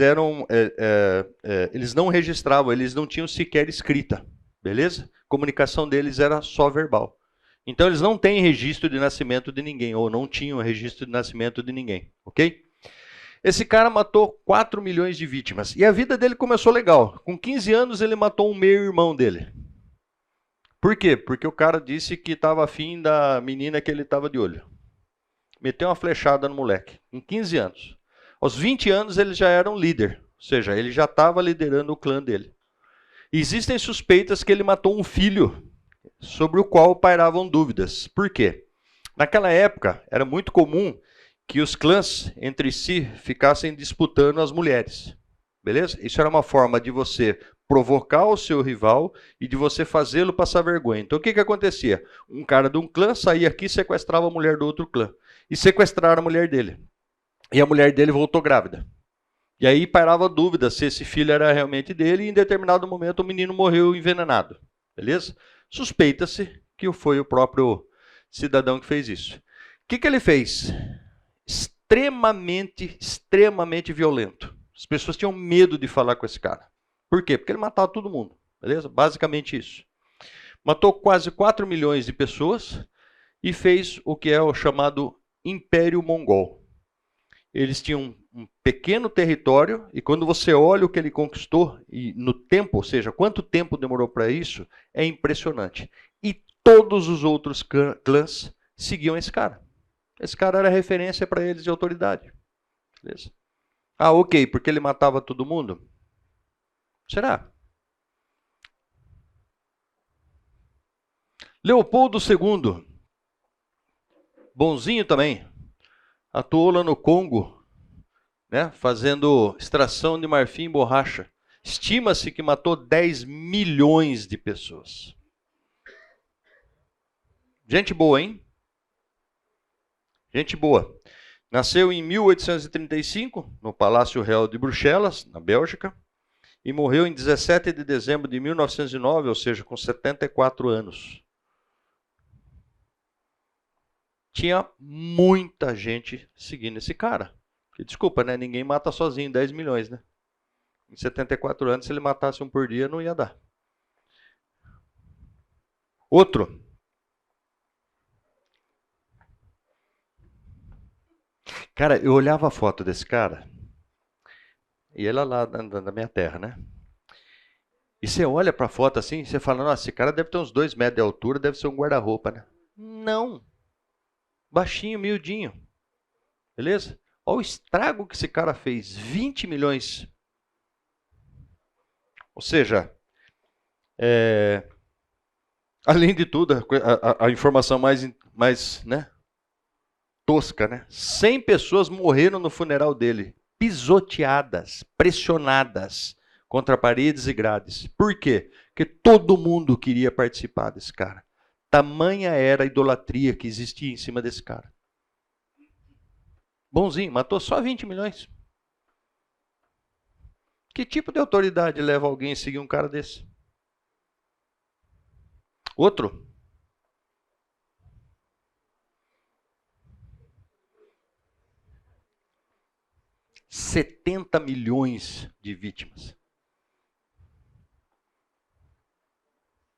não registravam, eles não tinham sequer escrita, beleza? A comunicação deles era só verbal. Então, eles não têm registro de nascimento de ninguém, ou não tinham registro de nascimento de ninguém, ok? Esse cara matou 4 milhões de vítimas. E a vida dele começou legal. Com 15 anos, ele matou um meio-irmão dele. Por quê? Porque o cara disse que estava afim da menina que ele estava de olho. Meteu uma flechada no moleque. Com 15 anos. Aos 20 anos, ele já era um líder. Ou seja, ele já estava liderando o clã dele. E existem suspeitas que ele matou um filho sobre o qual pairavam dúvidas. Por quê? Naquela época, era muito comum que os clãs entre si ficassem disputando as mulheres. Beleza? Isso era uma forma de você provocar o seu rival e de você fazê-lo passar vergonha. Então o que acontecia? Um cara de um clã saía aqui e sequestrava a mulher do outro clã. E sequestraram a mulher dele. E a mulher dele voltou grávida. E aí pairava dúvida se esse filho era realmente dele e em determinado momento o menino morreu envenenado. Beleza? Suspeita-se que foi o próprio cidadão que fez isso. O que ele fez? Extremamente violento. As pessoas tinham medo de falar com esse cara. Por quê? Porque ele matava todo mundo. Beleza? Basicamente isso. Matou quase 4 milhões de pessoas e fez o que é o chamado Império Mongol. Eles tinham um pequeno território e quando você olha o que ele conquistou, e no tempo, ou seja, quanto tempo demorou para isso, é impressionante. E todos os outros clãs seguiam esse cara. Esse cara era referência para eles de autoridade. Beleza? Ah, ok, porque ele matava todo mundo? Será? Leopoldo II, bonzinho também, atuou lá no Congo, né, fazendo extração de marfim e borracha. Estima-se que matou 10 milhões de pessoas. Gente boa, hein? Gente boa. Nasceu em 1835, no Palácio Real de Bruxelas, na Bélgica, e morreu em 17 de dezembro de 1909, ou seja, com 74 anos. Tinha muita gente seguindo esse cara. Porque, desculpa, né? Ninguém mata sozinho 10 milhões, né? Em 74 anos, se ele matasse um por dia, não ia dar. Outro. Cara, eu olhava a foto desse cara, e ele lá na minha terra, né? E você olha para a foto assim, e você fala, nossa, esse cara deve ter uns 2 metros de altura, deve ser um guarda-roupa, né? Não. Baixinho, miudinho. Beleza? Olha o estrago que esse cara fez. 20 milhões. Ou seja, além de tudo, a informação mais né, tosca, né? 100 pessoas morreram no funeral dele. Pisoteadas, pressionadas contra paredes e grades. Por quê? Porque todo mundo queria participar desse cara. Tamanha era a idolatria que existia em cima desse cara. Bonzinho, matou só 20 milhões. Que tipo de autoridade leva alguém a seguir um cara desse? Outro. $70 milhões de vítimas.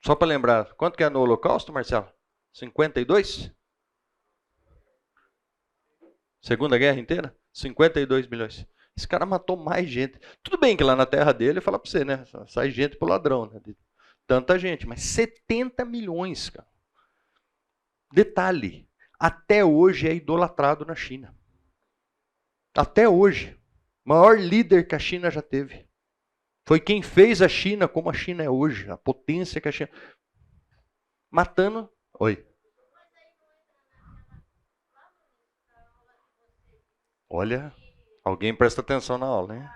Só para lembrar, quanto que é no Holocausto, Marcelo? 52? Segunda Guerra inteira? 52 milhões. Esse cara matou mais gente. Tudo bem que lá na terra dele, fala para você, né? Sai gente pro ladrão, né? De tanta gente, mas 70 milhões, cara. Detalhe, até hoje é idolatrado na China. Até hoje. Maior líder que a China já teve. Foi quem fez a China como a China é hoje, a potência que a China. Matando. Oi. Olha, alguém presta atenção na aula, hein?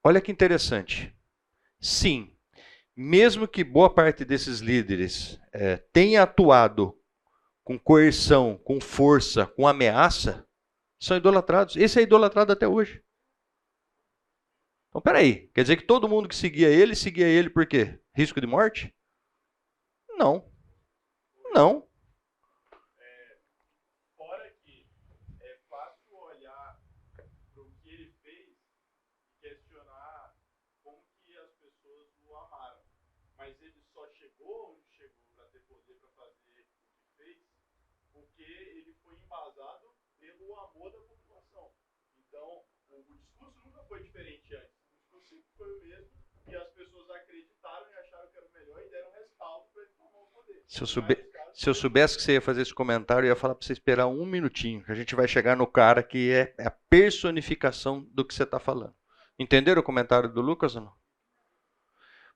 Olha que interessante. Sim, mesmo que boa parte desses líderes tenha atuado com coerção, com força, com ameaça, são idolatrados. Esse é idolatrado até hoje. Então, peraí, quer dizer que todo mundo que seguia ele por quê? Risco de morte? Não. Não. Fora que é fácil olhar para o que ele fez e questionar como que as pessoas o amaram. Mas ele só chegou onde chegou para ter poder para fazer o que fez, porque ele foi embasado pelo amor da população. Então, o discurso nunca foi diferente antes. O discurso sempre foi o mesmo e as pessoas acreditaram e acharam que era o melhor e deram respaldo para ele tomar o poder. Se eu soubesse que você ia fazer esse comentário, eu ia falar para você esperar um minutinho, que a gente vai chegar no cara que é a personificação do que você está falando. Entenderam o comentário do Lucas ou não?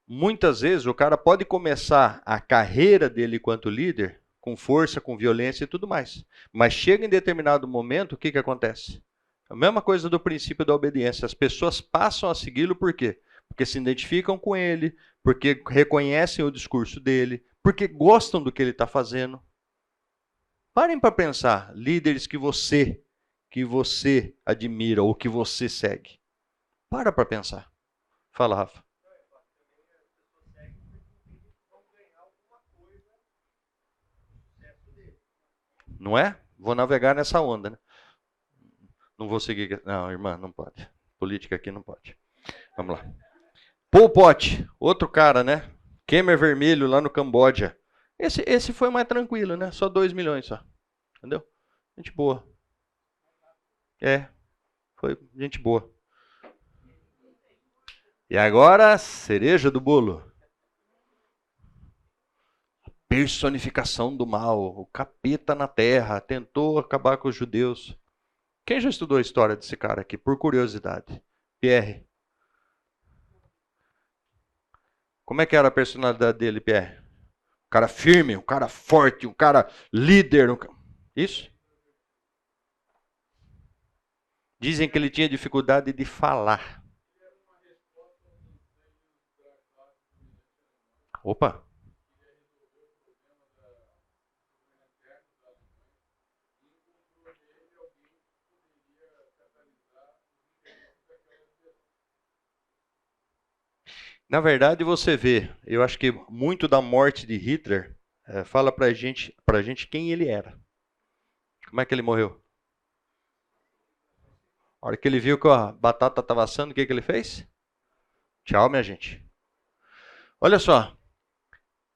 Muitas vezes o cara pode começar a carreira dele enquanto líder com força, com violência e tudo mais. Mas chega em determinado momento, o que, que acontece? A mesma coisa do princípio da obediência. As pessoas passam a segui-lo por quê? Porque se identificam com ele, porque reconhecem o discurso dele, porque gostam do que ele está fazendo. Parem para pensar, líderes que você admira ou que você segue. Para pensar. Fala, Rafa. Não é? Vou navegar nessa onda, né? Não vou seguir. Não, irmã, não pode. Política aqui não pode. Vamos lá. Pol Pot, outro cara, né? Khmer Vermelho lá no Camboja. Esse foi mais tranquilo, né? Só 2 milhões só. Entendeu? Gente boa. Foi gente boa. E agora, cereja do bolo. Personificação do mal. O capeta na terra. Tentou acabar com os judeus. Quem já estudou a história desse cara aqui, por curiosidade? Pierre. Como é que era a personalidade dele, Pierre? Um cara firme, um cara forte, um cara líder. Isso? Dizem que ele tinha dificuldade de falar. Opa! Na verdade, você vê, eu acho que muito da morte de Hitler fala pra gente quem ele era. Como é que ele morreu? A hora que ele viu que a batata estava assando, o que ele fez? Tchau, minha gente. Olha só,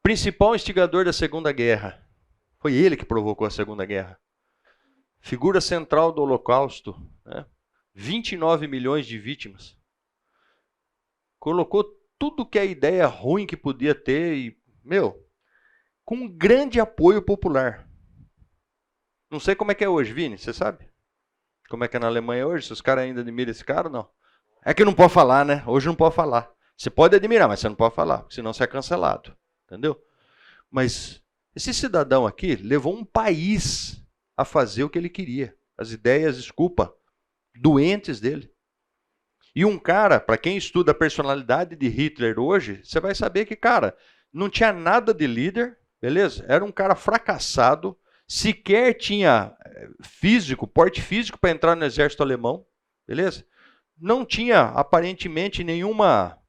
principal instigador da Segunda Guerra. Foi ele que provocou a Segunda Guerra. Figura central do Holocausto, né? 29 milhões de vítimas. Colocou tudo que é ideia ruim que podia ter e, com um grande apoio popular. Não sei como é que é hoje, Vini, você sabe? Como é que é na Alemanha hoje? Se os caras ainda admiram esse cara ou não? É que não pode falar, né? Hoje não pode falar. Você pode admirar, mas você não pode falar, porque senão você é cancelado. Entendeu? Mas esse cidadão aqui levou um país a fazer o que ele queria. As ideias, desculpa, doentes dele. E um cara, para quem estuda a personalidade de Hitler hoje, você vai saber que, cara, não tinha nada de líder, beleza? Era um cara fracassado, sequer tinha porte físico para entrar no exército alemão, beleza? Não tinha aparentemente nenhuma,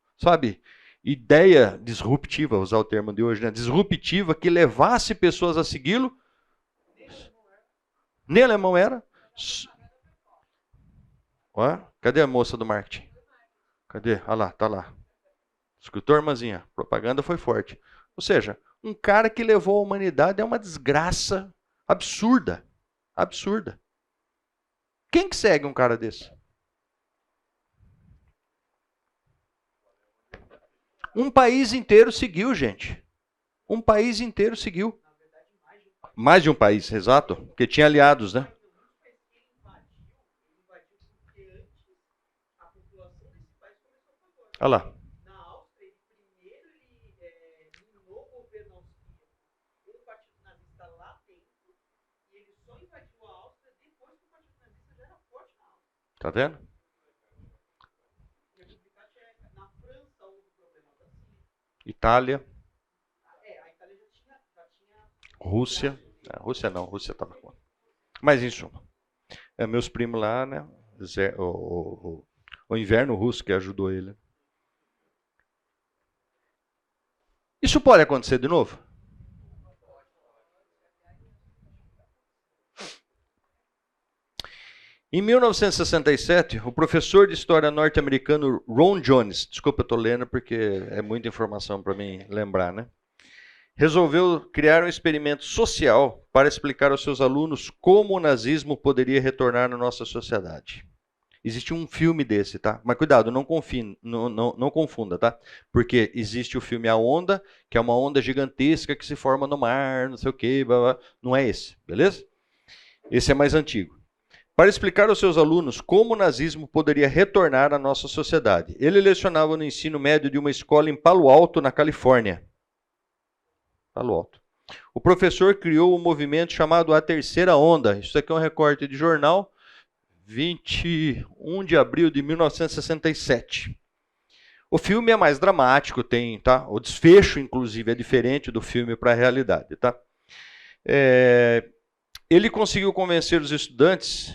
ideia disruptiva, vou usar o termo de hoje, né? Disruptiva que levasse pessoas a segui-lo. Nem alemão era. Ué? Cadê a moça do marketing? Cadê? Ah lá, tá lá. Escutou, irmãzinha? Propaganda foi forte. Ou seja, um cara que levou a humanidade a uma desgraça absurda. Absurda. Quem que segue um cara desse? Um país inteiro seguiu, gente. Um país inteiro seguiu. Mais de um país, exato. Porque tinha aliados, né? Olha lá. Na Áustria, primeiro ele minou o governo austríaco com o Partido Nazista lá dentro, e ele só invadiu a Áustria depois que o Partido Nazista já era forte na Áustria. Tá vendo? República Tcheca. Na França houve problema da Síria. Itália. A Itália já tinha Rússia. Rússia não, Rússia estava com. Mas em suma. Meus primos lá, né? O inverno russo que ajudou ele. Isso pode acontecer de novo? Em 1967, o professor de história norte-americano Ron Jones, desculpa, eu estou lendo porque é muita informação para mim lembrar, né? Resolveu criar um experimento social para explicar aos seus alunos como o nazismo poderia retornar na nossa sociedade. Existe um filme desse, tá? Mas cuidado, não confunda, tá? Porque existe o filme A Onda, que é uma onda gigantesca que se forma no mar, não sei o quê, blá, blá. Não é esse, beleza? Esse é mais antigo. Para explicar aos seus alunos como o nazismo poderia retornar à nossa sociedade. Ele lecionava no ensino médio de uma escola em Palo Alto, na Califórnia. Palo Alto. O professor criou um movimento chamado A Terceira Onda. Isso aqui é um recorte de jornal. 21 de abril de 1967. O filme é mais dramático, tem, tá? O desfecho, inclusive, é diferente do filme para a realidade, tá? Ele conseguiu convencer os estudantes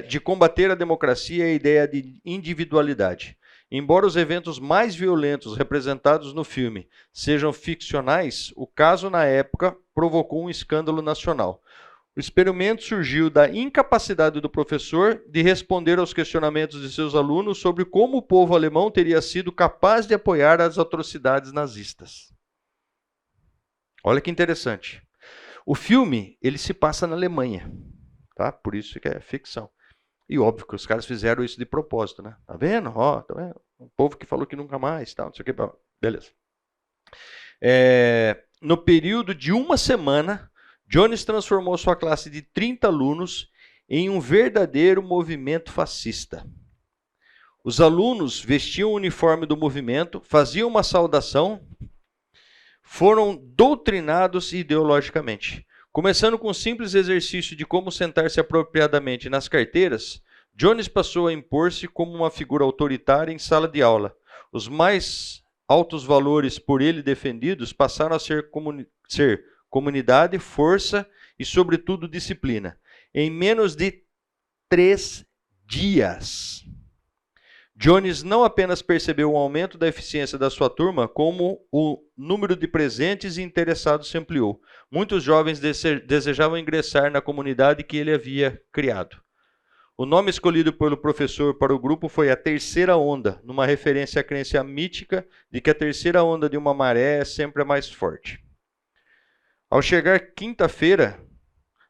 de combater a democracia e a ideia de individualidade. Embora os eventos mais violentos representados no filme sejam ficcionais, o caso na época provocou um escândalo nacional. O experimento surgiu da incapacidade do professor de responder aos questionamentos de seus alunos sobre como o povo alemão teria sido capaz de apoiar as atrocidades nazistas. Olha que interessante. O filme, ele se passa na Alemanha, tá? Por isso que é ficção. E óbvio que os caras fizeram isso de propósito, né? Tá vendo? Ó, tá vendo? Um povo que falou que nunca mais, tal, não sei o que. Beleza. No período de uma semana, Jones transformou sua classe de 30 alunos em um verdadeiro movimento fascista. Os alunos vestiam o uniforme do movimento, faziam uma saudação, foram doutrinados ideologicamente. Começando com um simples exercício de como sentar-se apropriadamente nas carteiras, Jones passou a impor-se como uma figura autoritária em sala de aula. Os mais altos valores por ele defendidos passaram a ser comunidade, força e, sobretudo, disciplina. Em menos de 3 dias, Jones não apenas percebeu o aumento da eficiência da sua turma, como o número de presentes e interessados se ampliou. Muitos jovens desejavam ingressar na comunidade que ele havia criado. O nome escolhido pelo professor para o grupo foi a Terceira Onda, numa referência à crença mítica de que a terceira onda de uma maré é sempre a mais forte. Ao chegar quinta-feira,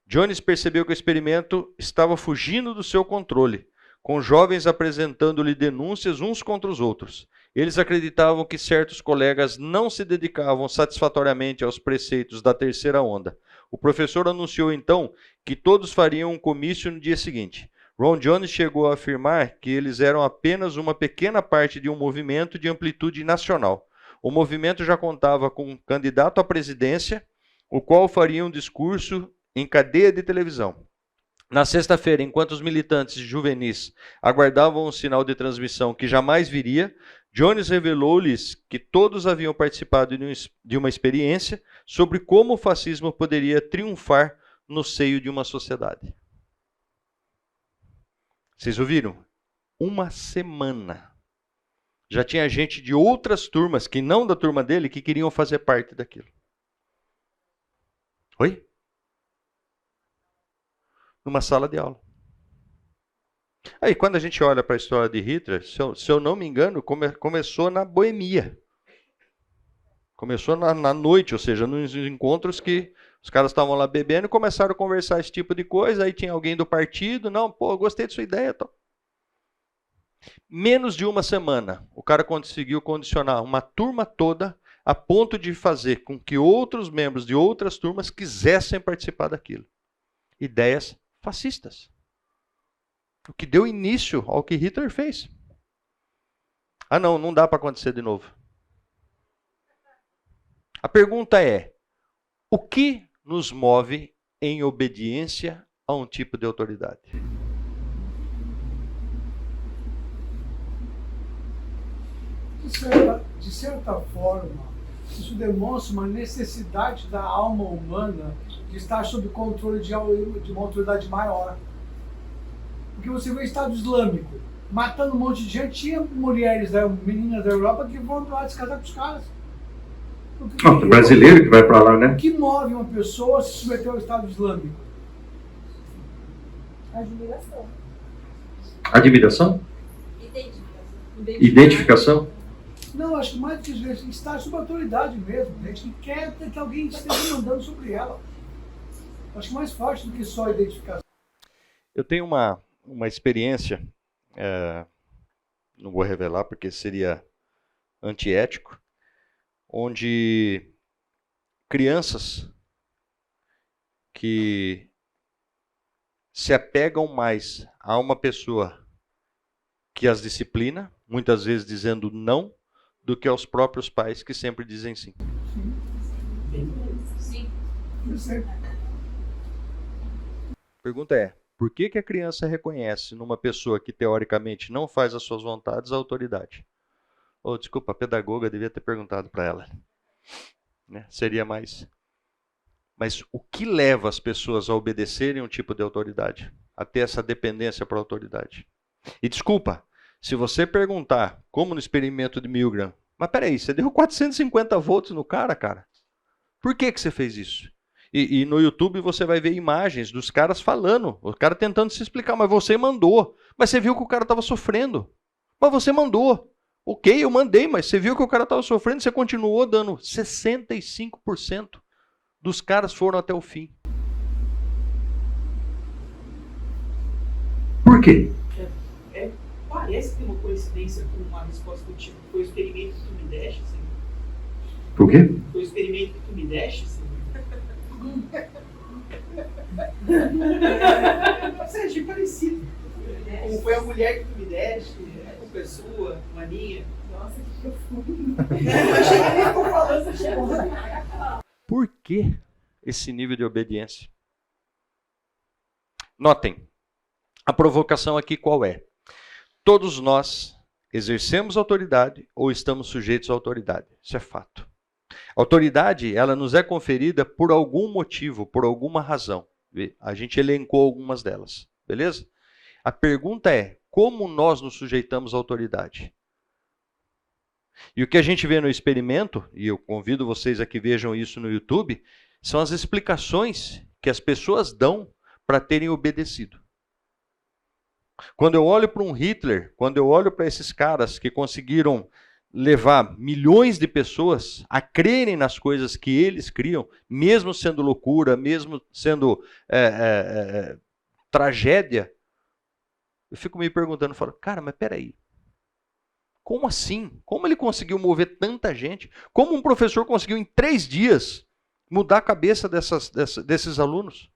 Jones percebeu que o experimento estava fugindo do seu controle, com jovens apresentando-lhe denúncias uns contra os outros. Eles acreditavam que certos colegas não se dedicavam satisfatoriamente aos preceitos da terceira onda. O professor anunciou então que todos fariam um comício no dia seguinte. Ron Jones chegou a afirmar que eles eram apenas uma pequena parte de um movimento de amplitude nacional. O movimento já contava com um candidato à presidência, o qual faria um discurso em cadeia de televisão. Na sexta-feira, enquanto os militantes juvenis aguardavam um sinal de transmissão que jamais viria, Jones revelou-lhes que todos haviam participado de uma experiência sobre como o fascismo poderia triunfar no seio de uma sociedade. Vocês ouviram? Uma semana. Já tinha gente de outras turmas, que não da turma dele, que queriam fazer parte daquilo. Oi? Numa sala de aula. Aí, quando a gente olha para a história de Hitler, se eu não me engano, começou na boemia. Começou na noite, ou seja, nos encontros que os caras estavam lá bebendo e começaram a conversar esse tipo de coisa. Aí tinha alguém do partido, não, pô, gostei de sua ideia. Tal. Menos de uma semana, o cara conseguiu condicionar uma turma toda a ponto de fazer com que outros membros de outras turmas quisessem participar daquilo. Ideias fascistas. O que deu início ao que Hitler fez. Ah, não dá para acontecer de novo. A pergunta é, o que nos move em obediência a um tipo de autoridade? De certa forma, isso demonstra uma necessidade da alma humana de estar sob controle de uma autoridade maior. Porque você vê o Estado Islâmico matando um monte de gente, tinha mulheres, meninas da Europa que vão para lá se casar com os caras. O brasileiro que vai para lá, né? O que move uma pessoa a se submeter ao Estado Islâmico? Admiração. Admiração? Identificação? Não, acho que mais do que isso, estar sob autoridade mesmo. A gente quer que alguém esteja mandando sobre ela. Acho que mais forte do que só a identificação. Eu tenho uma experiência, não vou revelar porque seria antiético, onde crianças que se apegam mais a uma pessoa que as disciplina, muitas vezes dizendo não, do que aos próprios pais que sempre dizem sim. Sim. A pergunta é, por que a criança reconhece numa pessoa que teoricamente não faz as suas vontades a autoridade? Oh, desculpa, a pedagoga devia ter perguntado para ela. Né? Seria mais. Mas o que leva as pessoas a obedecerem um tipo de autoridade? A ter essa dependência para a autoridade? E desculpa, se você perguntar, como no experimento de Milgram, mas peraí, você deu 450 volts no cara? Por que você fez isso? E no YouTube você vai ver imagens dos caras falando, o cara tentando se explicar, mas você mandou. Mas você viu que o cara estava sofrendo. Mas você mandou. Ok, eu mandei, mas você viu que o cara estava sofrendo, você continuou dando. 65% dos caras foram até o fim. Por quê? Parece ter uma coincidência com uma resposta do tipo, foi o experimento que tu me deste, assim. Por quê? Foi o experimento que tu me deste, assim. Você achei parecido. Como foi a mulher que tu me deste, a pessoa, uma minha. Nossa, que profundo. Eu achei que ele ficou falando assim. Por que esse nível de obediência? Notem, a provocação aqui qual é? Todos nós exercemos autoridade ou estamos sujeitos à autoridade. Isso é fato. A autoridade, ela nos é conferida por algum motivo, por alguma razão. A gente elencou algumas delas, beleza? A pergunta é, como nós nos sujeitamos à autoridade. E o que a gente vê no experimento, e eu convido vocês a que vejam isso no YouTube, são as explicações que as pessoas dão para terem obedecido. Quando eu olho para um Hitler, quando eu olho para esses caras que conseguiram levar milhões de pessoas a crerem nas coisas que eles criam, mesmo sendo loucura, mesmo sendo tragédia, eu fico me perguntando, falo, cara, mas peraí, como assim? Como ele conseguiu mover tanta gente? Como um professor conseguiu em 3 dias mudar a cabeça desses alunos?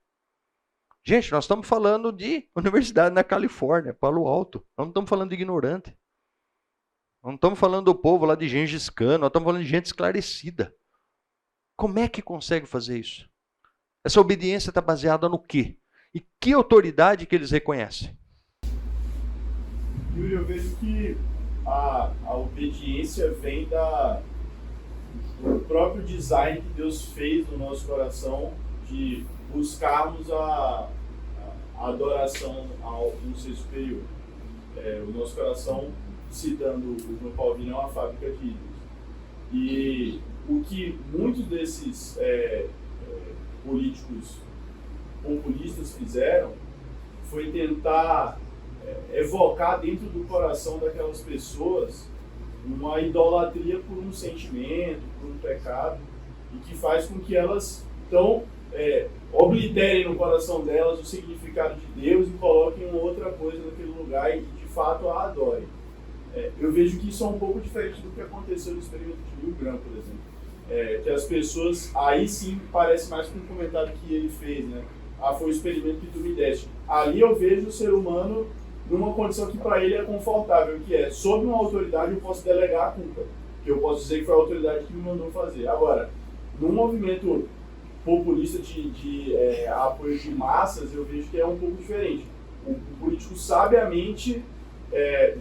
Gente, nós estamos falando de universidade na Califórnia, Palo Alto. Nós não estamos falando de ignorante. Nós não estamos falando do povo lá de Gengis Khan, nós estamos falando de gente esclarecida. Como é que consegue fazer isso? Essa obediência está baseada no quê? E que autoridade que eles reconhecem? Yuri, eu vejo que a obediência vem do próprio design que Deus fez no nosso coração de buscarmos a adoração ao um ser superior. O nosso coração, citando o irmão Paulino, é uma fábrica de ídolos. E o que muitos desses políticos populistas fizeram foi tentar evocar dentro do coração daquelas pessoas uma idolatria por um sentimento, por um pecado, e que faz com que elas obliterem no coração delas o significado de Deus e coloquem uma outra coisa naquele lugar e de fato a adorem. Eu vejo que isso é um pouco diferente do que aconteceu no experimento de Rio Grande, por exemplo. Que as pessoas, aí sim parece mais com um comentário que ele fez, né? Foi o experimento que tu me deste. Ali eu vejo o ser humano numa condição que para ele é confortável, que é, sob uma autoridade eu posso delegar a culpa, que eu posso dizer que foi a autoridade que me mandou fazer. Agora, num movimento populista de apoio de massas, eu vejo que é um pouco diferente. O político sabiamente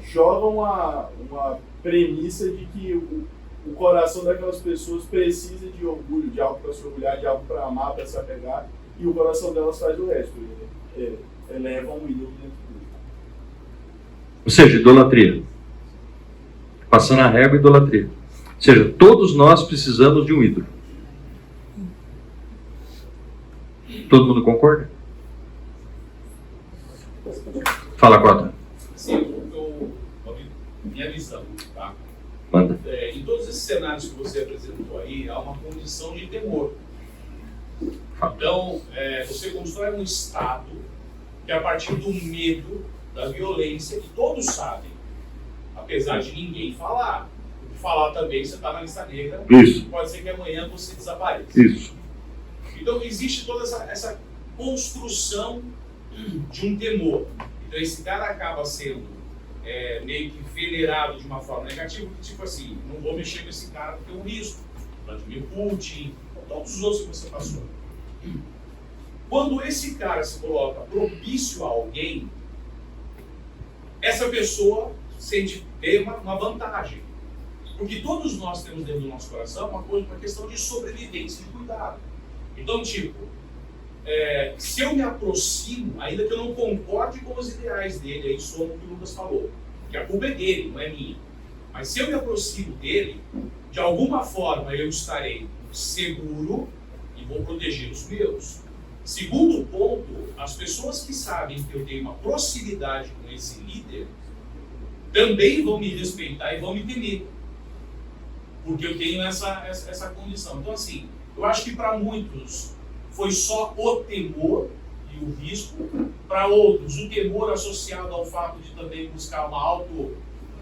joga uma premissa de que o coração daquelas pessoas precisa de orgulho, de algo para se orgulhar, de algo para amar, para se apegar, e o coração delas faz o resto. Eleva um ídolo dentro dele. Ou seja, idolatria. Passando a régua, idolatria. Ou seja, todos nós precisamos de um ídolo. Todo mundo concorda? Fala, Cota. Sim, minha visão, tá? Manda. Em todos esses cenários que você apresentou aí, há uma condição de temor. Então, você constrói um Estado que, a partir do medo, da violência, que todos sabem, apesar de ninguém falar. Falar também, você está na lista negra, Isso. Pode ser que amanhã você desapareça. Isso. Então, existe toda essa construção de um temor. Então, esse cara acaba sendo meio que venerado de uma forma negativa, tipo assim, não vou mexer com esse cara porque é um risco. Vladimir Putin, todos os outros que você passou. Quando esse cara se coloca propício a alguém, essa pessoa sente uma vantagem. Porque todos nós temos dentro do nosso coração uma questão de sobrevivência, de cuidado. Então, tipo, se eu me aproximo, ainda que eu não concorde com os ideais dele, aí soma o que o Lucas falou, que a culpa é dele, não é minha. Mas se eu me aproximo dele, de alguma forma eu estarei seguro e vou proteger os meus. Segundo ponto, as pessoas que sabem que eu tenho uma proximidade com esse líder também vão me respeitar e vão me temer. Porque eu tenho essa condição. Então, assim, eu acho que para muitos foi só o temor e o risco. Para outros, o temor associado ao fato de também buscar uma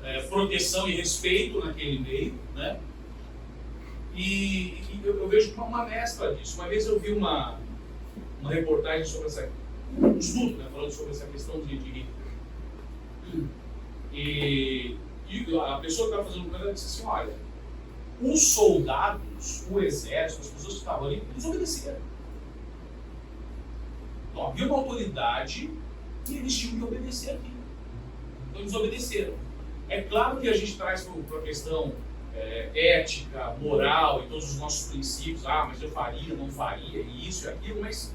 autoproteção e respeito naquele meio, né? E eu vejo uma mescla disso. Uma vez eu vi uma reportagem sobre um estudo, né, falando sobre essa questão de Hitler. E a pessoa que estava fazendo o comentário disse assim, olha, os soldados, o exército, as pessoas que estavam ali, eles obedeceram. Então, havia uma autoridade e eles tinham que obedecer aquilo. Então eles obedeceram. É claro que a gente traz para a questão ética, moral e todos os nossos princípios, mas eu faria, não faria, e isso e aquilo, mas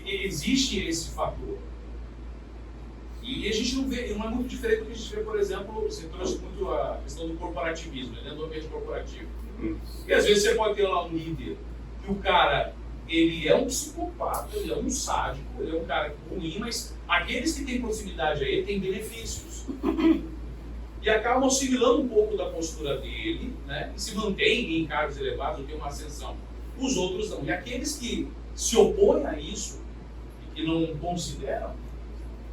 existe esse fator. E a gente não vê, não é muito diferente do que a gente vê, por exemplo, você trouxe muito a questão do corporativismo, né, dentro do ambiente corporativo. E às vezes você pode ter lá um líder que o cara, ele é um psicopata, ele é um sádico, ele é um cara ruim, mas aqueles que têm proximidade a ele têm benefícios. E acabam assimilando um pouco da postura dele, né, e se mantêm em cargos elevados, tem uma ascensão. Os outros não. E aqueles que se opõem a isso, e que não consideram,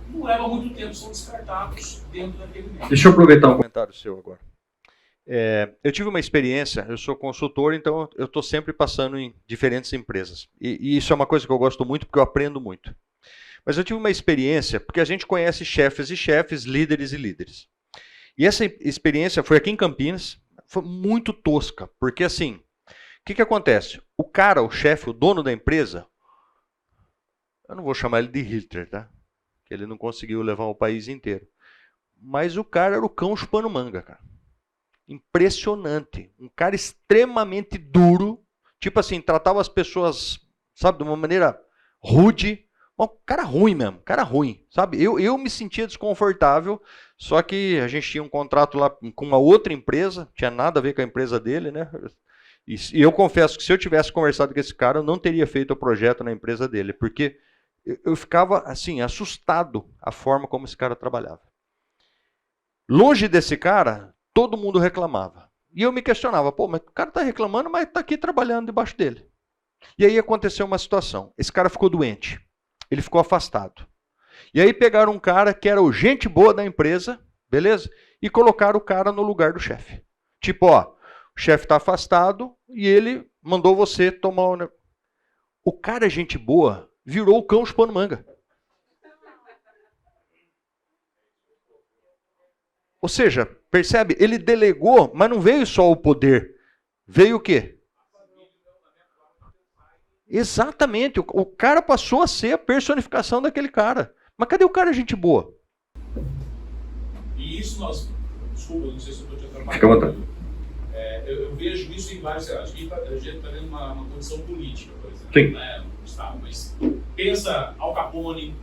não leva muito tempo, são descartados dentro daquele meio. Deixa eu aproveitar um Comentário seu agora. Eu tive uma experiência, eu sou consultor, então eu estou sempre passando em diferentes empresas. E isso é uma coisa que eu gosto muito, porque eu aprendo muito. Mas eu tive uma experiência, porque a gente conhece chefes e chefes, líderes e líderes. E essa experiência foi aqui em Campinas, foi muito tosca, porque assim, o que acontece? O cara, o chefe, o dono da empresa, eu não vou chamar ele de Hitler, tá? Que ele não conseguiu levar o país inteiro. Mas o cara era o cão chupando manga, cara. Impressionante. Um cara extremamente duro. Tipo assim, tratava as pessoas, sabe, de uma maneira rude. Um cara ruim mesmo, cara ruim, sabe? Eu me sentia desconfortável, só que a gente tinha um contrato lá com uma outra empresa, tinha nada a ver com a empresa dele, né? E eu confesso que se eu tivesse conversado com esse cara, eu não teria feito o projeto na empresa dele, porque eu ficava, assim, assustado a forma como esse cara trabalhava. Longe desse cara, todo mundo reclamava. E eu me questionava, pô, mas o cara está reclamando, mas está aqui trabalhando debaixo dele. E aí aconteceu uma situação. Esse cara ficou doente. Ele ficou afastado. E aí pegaram um cara que era o gente boa da empresa, beleza? E colocaram o cara no lugar do chefe. Tipo, ó, o chefe está afastado e ele mandou você tomar... O cara, gente boa, virou o cão chupando manga. Ou seja, percebe? Ele delegou, mas não veio só o poder. Veio o quê? Exatamente. O cara passou a ser a personificação daquele cara. Mas cadê o cara, gente boa? E isso nós... Desculpa, não sei se eu estou te atrapalhando. Fica à vontade. Eu vejo isso em vários... Acho que a gente está vendo uma condição política, por exemplo. Sim. Né, no Estado, mas pensa Al Capone,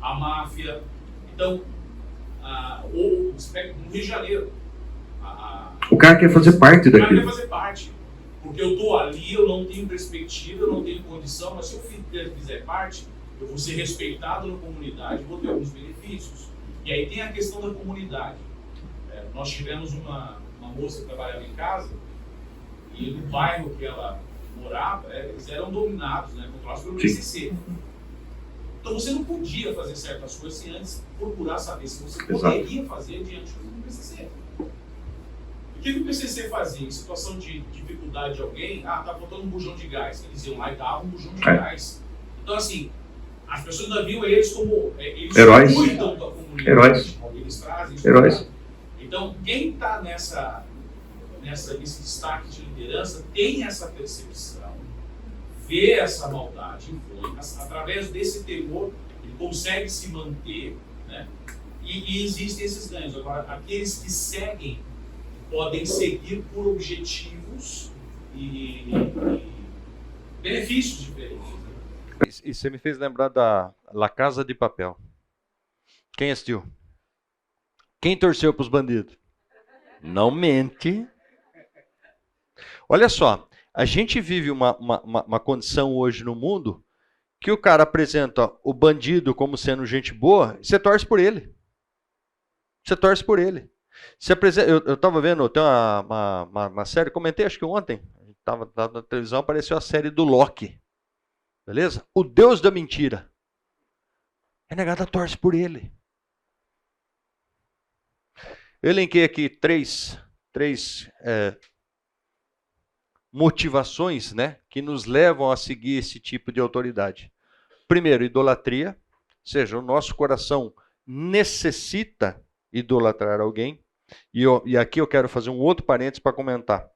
a máfia. Então, ou no Rio de Janeiro. O cara quer fazer parte O cara daquilo. quer fazer parte. Porque eu estou ali, eu não tenho perspectiva, eu não tenho condição, mas se eu fizer parte, eu vou ser respeitado na comunidade, vou ter alguns benefícios. E aí tem a questão da comunidade. Nós tivemos uma moça que trabalhava em casa, e no bairro que ela morava, eles eram dominados, né, controlados pelo PCC. Então você não podia fazer certas coisas sem antes procurar saber se você poderia fazer diante do PCC. O que o PCC fazia? Em situação de dificuldade de alguém, tá faltando um bujão de gás. Eles iam lá e davam um bujão de gás. Então, assim, as pessoas ainda viam eles como... eles Heróis. cuidam da comunidade. Heróis. Eles trazem isso. Heróis. Então, quem está nesse destaque de liderança tem essa percepção, vê essa maldade, através desse temor, ele consegue se manter, né? E existem esses ganhos. Agora, aqueles que seguem podem seguir por objetivos e benefícios diferentes. E você me fez lembrar da La Casa de Papel. Quem assistiu? Quem torceu para os bandidos? Não mente. Olha só, a gente vive uma condição hoje no mundo que o cara apresenta o bandido como sendo gente boa, e você torce por ele. Você torce por ele. Eu estava vendo, tem uma série, comentei acho que ontem, estava na televisão, apareceu a série do Loki. Beleza? O Deus da mentira. A negada torce por ele. Eu elenquei aqui três motivações, né, que nos levam a seguir esse tipo de autoridade. Primeiro, idolatria. Ou seja, o nosso coração necessita idolatrar alguém. E aqui eu quero fazer um outro parênteses para comentar.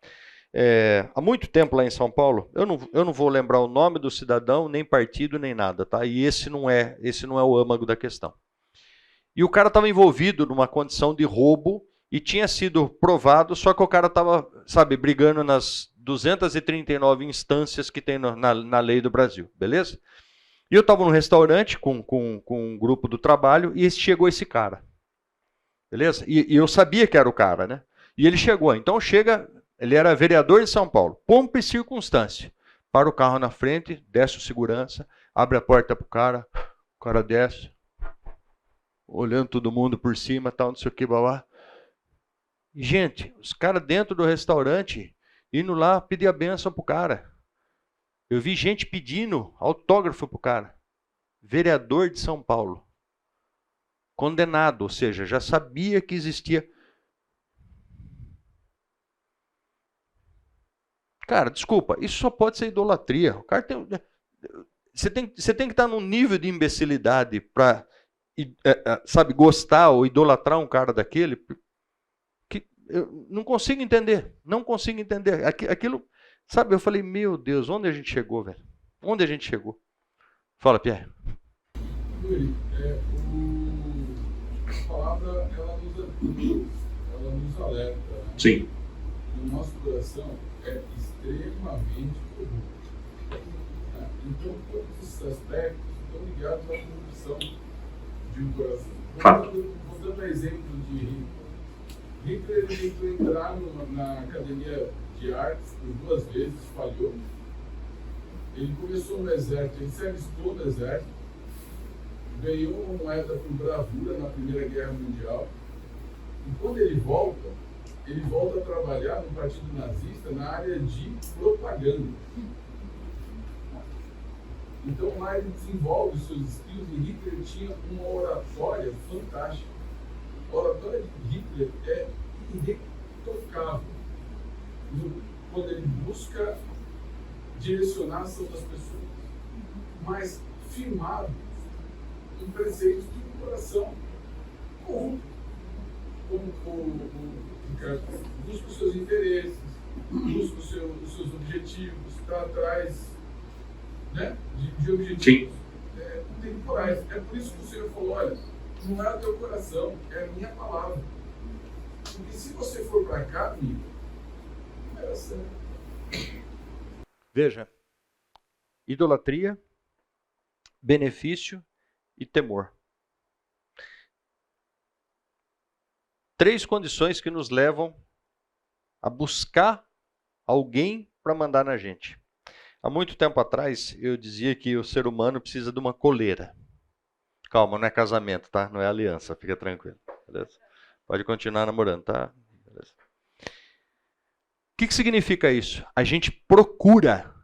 Há muito tempo lá em São Paulo, eu não vou lembrar o nome do cidadão, nem partido, nem nada, tá? E esse não é o âmago da questão. E o cara estava envolvido numa condição de roubo e tinha sido provado, só que o cara estava, sabe, brigando nas 239 instâncias que tem na lei do Brasil, beleza? E eu estava num restaurante com um grupo do trabalho e chegou esse cara. Beleza? E eu sabia que era o cara, né? E ele chegou. Então chega, ele era vereador de São Paulo. Pompa e circunstância. Para o carro na frente, desce o segurança, abre a porta pro cara, o cara desce, olhando todo mundo por cima, tal, não sei o que, babá. E, gente, os caras dentro do restaurante, indo lá pedir a benção pro cara. Eu vi gente pedindo autógrafo pro cara. Vereador de São Paulo. Condenado, ou seja, já sabia que existia. Cara, desculpa, isso só pode ser idolatria. O cara tem, você tem que estar num nível de imbecilidade para, sabe, gostar ou idolatrar um cara daquele que eu não consigo entender. Não consigo entender. Aquilo, sabe, eu falei, meu Deus, onde a gente chegou, velho? Onde a gente chegou? Fala, Pierre. Yuri, a palavra ela nos alerta. Né? Sim. O nosso coração é extremamente corrupto. Então, todos esses aspectos estão ligados à corrupção de um coração. Vou dar um exemplo de Hitler. Hitler ele tentou entrar na academia de artes por 2 vezes, falhou. Ele começou no exército, ele se alistou no exército, ganhou uma moeda por bravura na Primeira Guerra Mundial. E quando ele volta a trabalhar no Partido Nazista na área de propaganda. Então lá ele desenvolve os seus skills e Hitler tinha uma oratória fantástica. A oratória de Hitler é irretocável quando ele busca direcionar a ação das pessoas, mas firmado em preceitos de um coração corrupto, como o Ricardo busca os seus interesses, busca os seus objetivos, está atrás, né, de objetivos temporais. É por isso que o Senhor falou, olha, não é o teu coração, é a minha palavra. Porque se você for para cá, amigo, não era certo. Veja, idolatria, benefício e temor. 3 condições que nos levam a buscar alguém para mandar na gente. Há muito tempo atrás, eu dizia que o ser humano precisa de uma coleira. Calma, não é casamento, tá? Não é aliança, fica tranquilo. Beleza? Pode continuar namorando, tá? Beleza. O que significa isso? A gente procura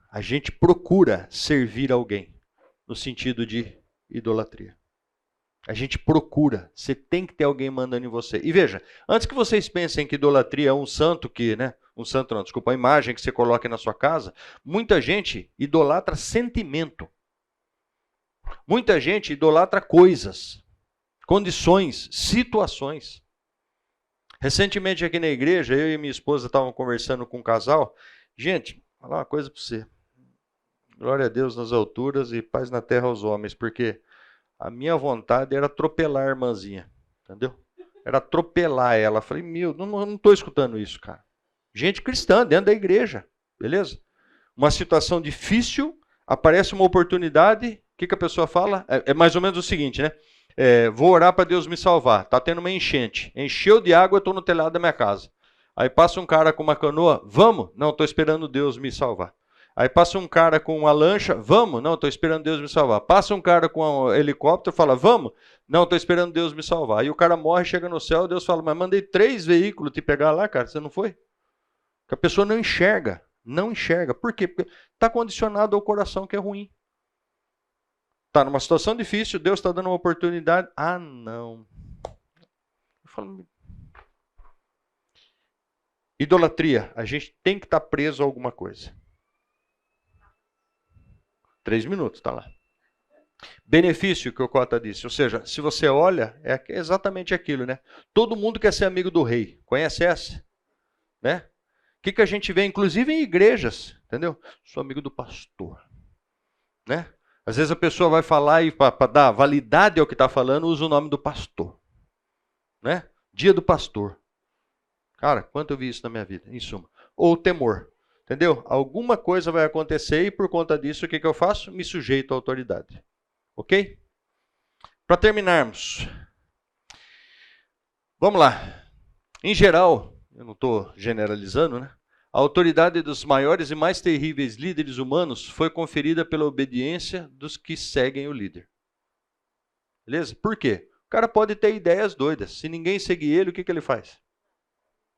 servir alguém, no sentido de idolatria. A gente procura, você tem que ter alguém mandando em você. E veja, antes que vocês pensem que idolatria é um santo que, né? Um santo não, desculpa, a imagem que você coloca na sua casa, muita gente idolatra sentimento. Muita gente idolatra coisas, condições, situações. Recentemente aqui na igreja, eu e minha esposa estavam conversando com um casal. Gente, vou falar uma coisa para você. Glória a Deus nas alturas e paz na terra aos homens, porque a minha vontade era atropelar a irmãzinha, entendeu? Era atropelar ela. Falei, meu, não estou escutando isso, cara. Gente cristã dentro da igreja, beleza? Uma situação difícil, aparece uma oportunidade, o que a pessoa fala? É mais ou menos o seguinte, né? Vou orar para Deus me salvar. Está tendo uma enchente. Encheu de água, eu estou no telhado da minha casa. Aí passa um cara com uma canoa, vamos? Não, estou esperando Deus me salvar. Aí passa um cara com uma lancha, vamos? Não, estou esperando Deus me salvar. Passa um cara com um helicóptero, fala, vamos? Não, estou esperando Deus me salvar. Aí o cara morre, chega no céu, Deus fala, mas mandei 3 veículos te pegar lá, cara, você não foi? Porque a pessoa não enxerga. Não enxerga. Por quê? Porque está condicionado ao coração que é ruim. Está numa situação difícil, Deus está dando uma oportunidade. Ah, não. Eu falo, idolatria. A gente tem que estar preso a alguma coisa. 3 minutos, está lá. Benefício, que o Cota disse. Ou seja, se você olha, é exatamente aquilo, né? Todo mundo quer ser amigo do rei. Conhece essa? Né? O que a gente vê, inclusive em igrejas, entendeu? Sou amigo do pastor. Né? Às vezes a pessoa vai falar e para dar validade ao que está falando, usa o nome do pastor. Né? Dia do pastor. Cara, quanto eu vi isso na minha vida, em suma. Ou temor. Entendeu? Alguma coisa vai acontecer e por conta disso, o que eu faço? Me sujeito à autoridade. Ok? Para terminarmos, vamos lá. Em geral, eu não estou generalizando, né? A autoridade dos maiores e mais terríveis líderes humanos foi conferida pela obediência dos que seguem o líder. Beleza? Por quê? O cara pode ter ideias doidas. Se ninguém seguir ele, o que ele faz?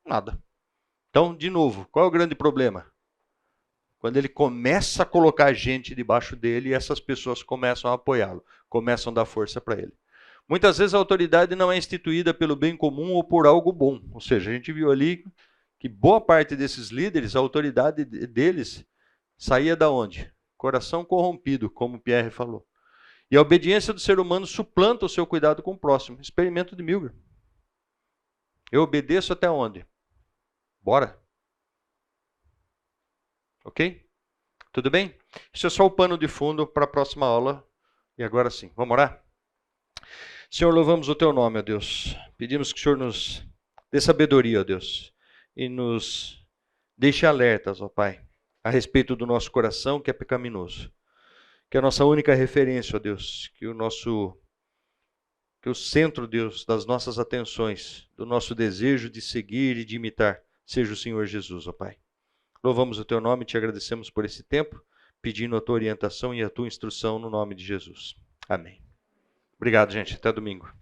Nada. Então, de novo, qual é o grande problema? Quando ele começa a colocar gente debaixo dele e essas pessoas começam a apoiá-lo, começam a dar força para ele. Muitas vezes a autoridade não é instituída pelo bem comum ou por algo bom. Ou seja, a gente viu ali que boa parte desses líderes, a autoridade deles saía da onde? Coração corrompido, como Pierre falou. E a obediência do ser humano suplanta o seu cuidado com o próximo. Experimento de Milgram. Eu obedeço até onde? Bora. Ok? Tudo bem? Isso é só o pano de fundo para a próxima aula. E agora sim, vamos orar? Senhor, louvamos o teu nome, ó Deus. Pedimos que o Senhor nos dê sabedoria, ó Deus. E nos deixe alertas, ó Pai, a respeito do nosso coração que é pecaminoso. Que a nossa única referência, ó Deus, que o centro, Deus, das nossas atenções, do nosso desejo de seguir e de imitar, seja o Senhor Jesus, ó Pai. Louvamos o teu nome e te agradecemos por esse tempo, pedindo a tua orientação e a tua instrução no nome de Jesus. Amém. Obrigado, gente. Até domingo.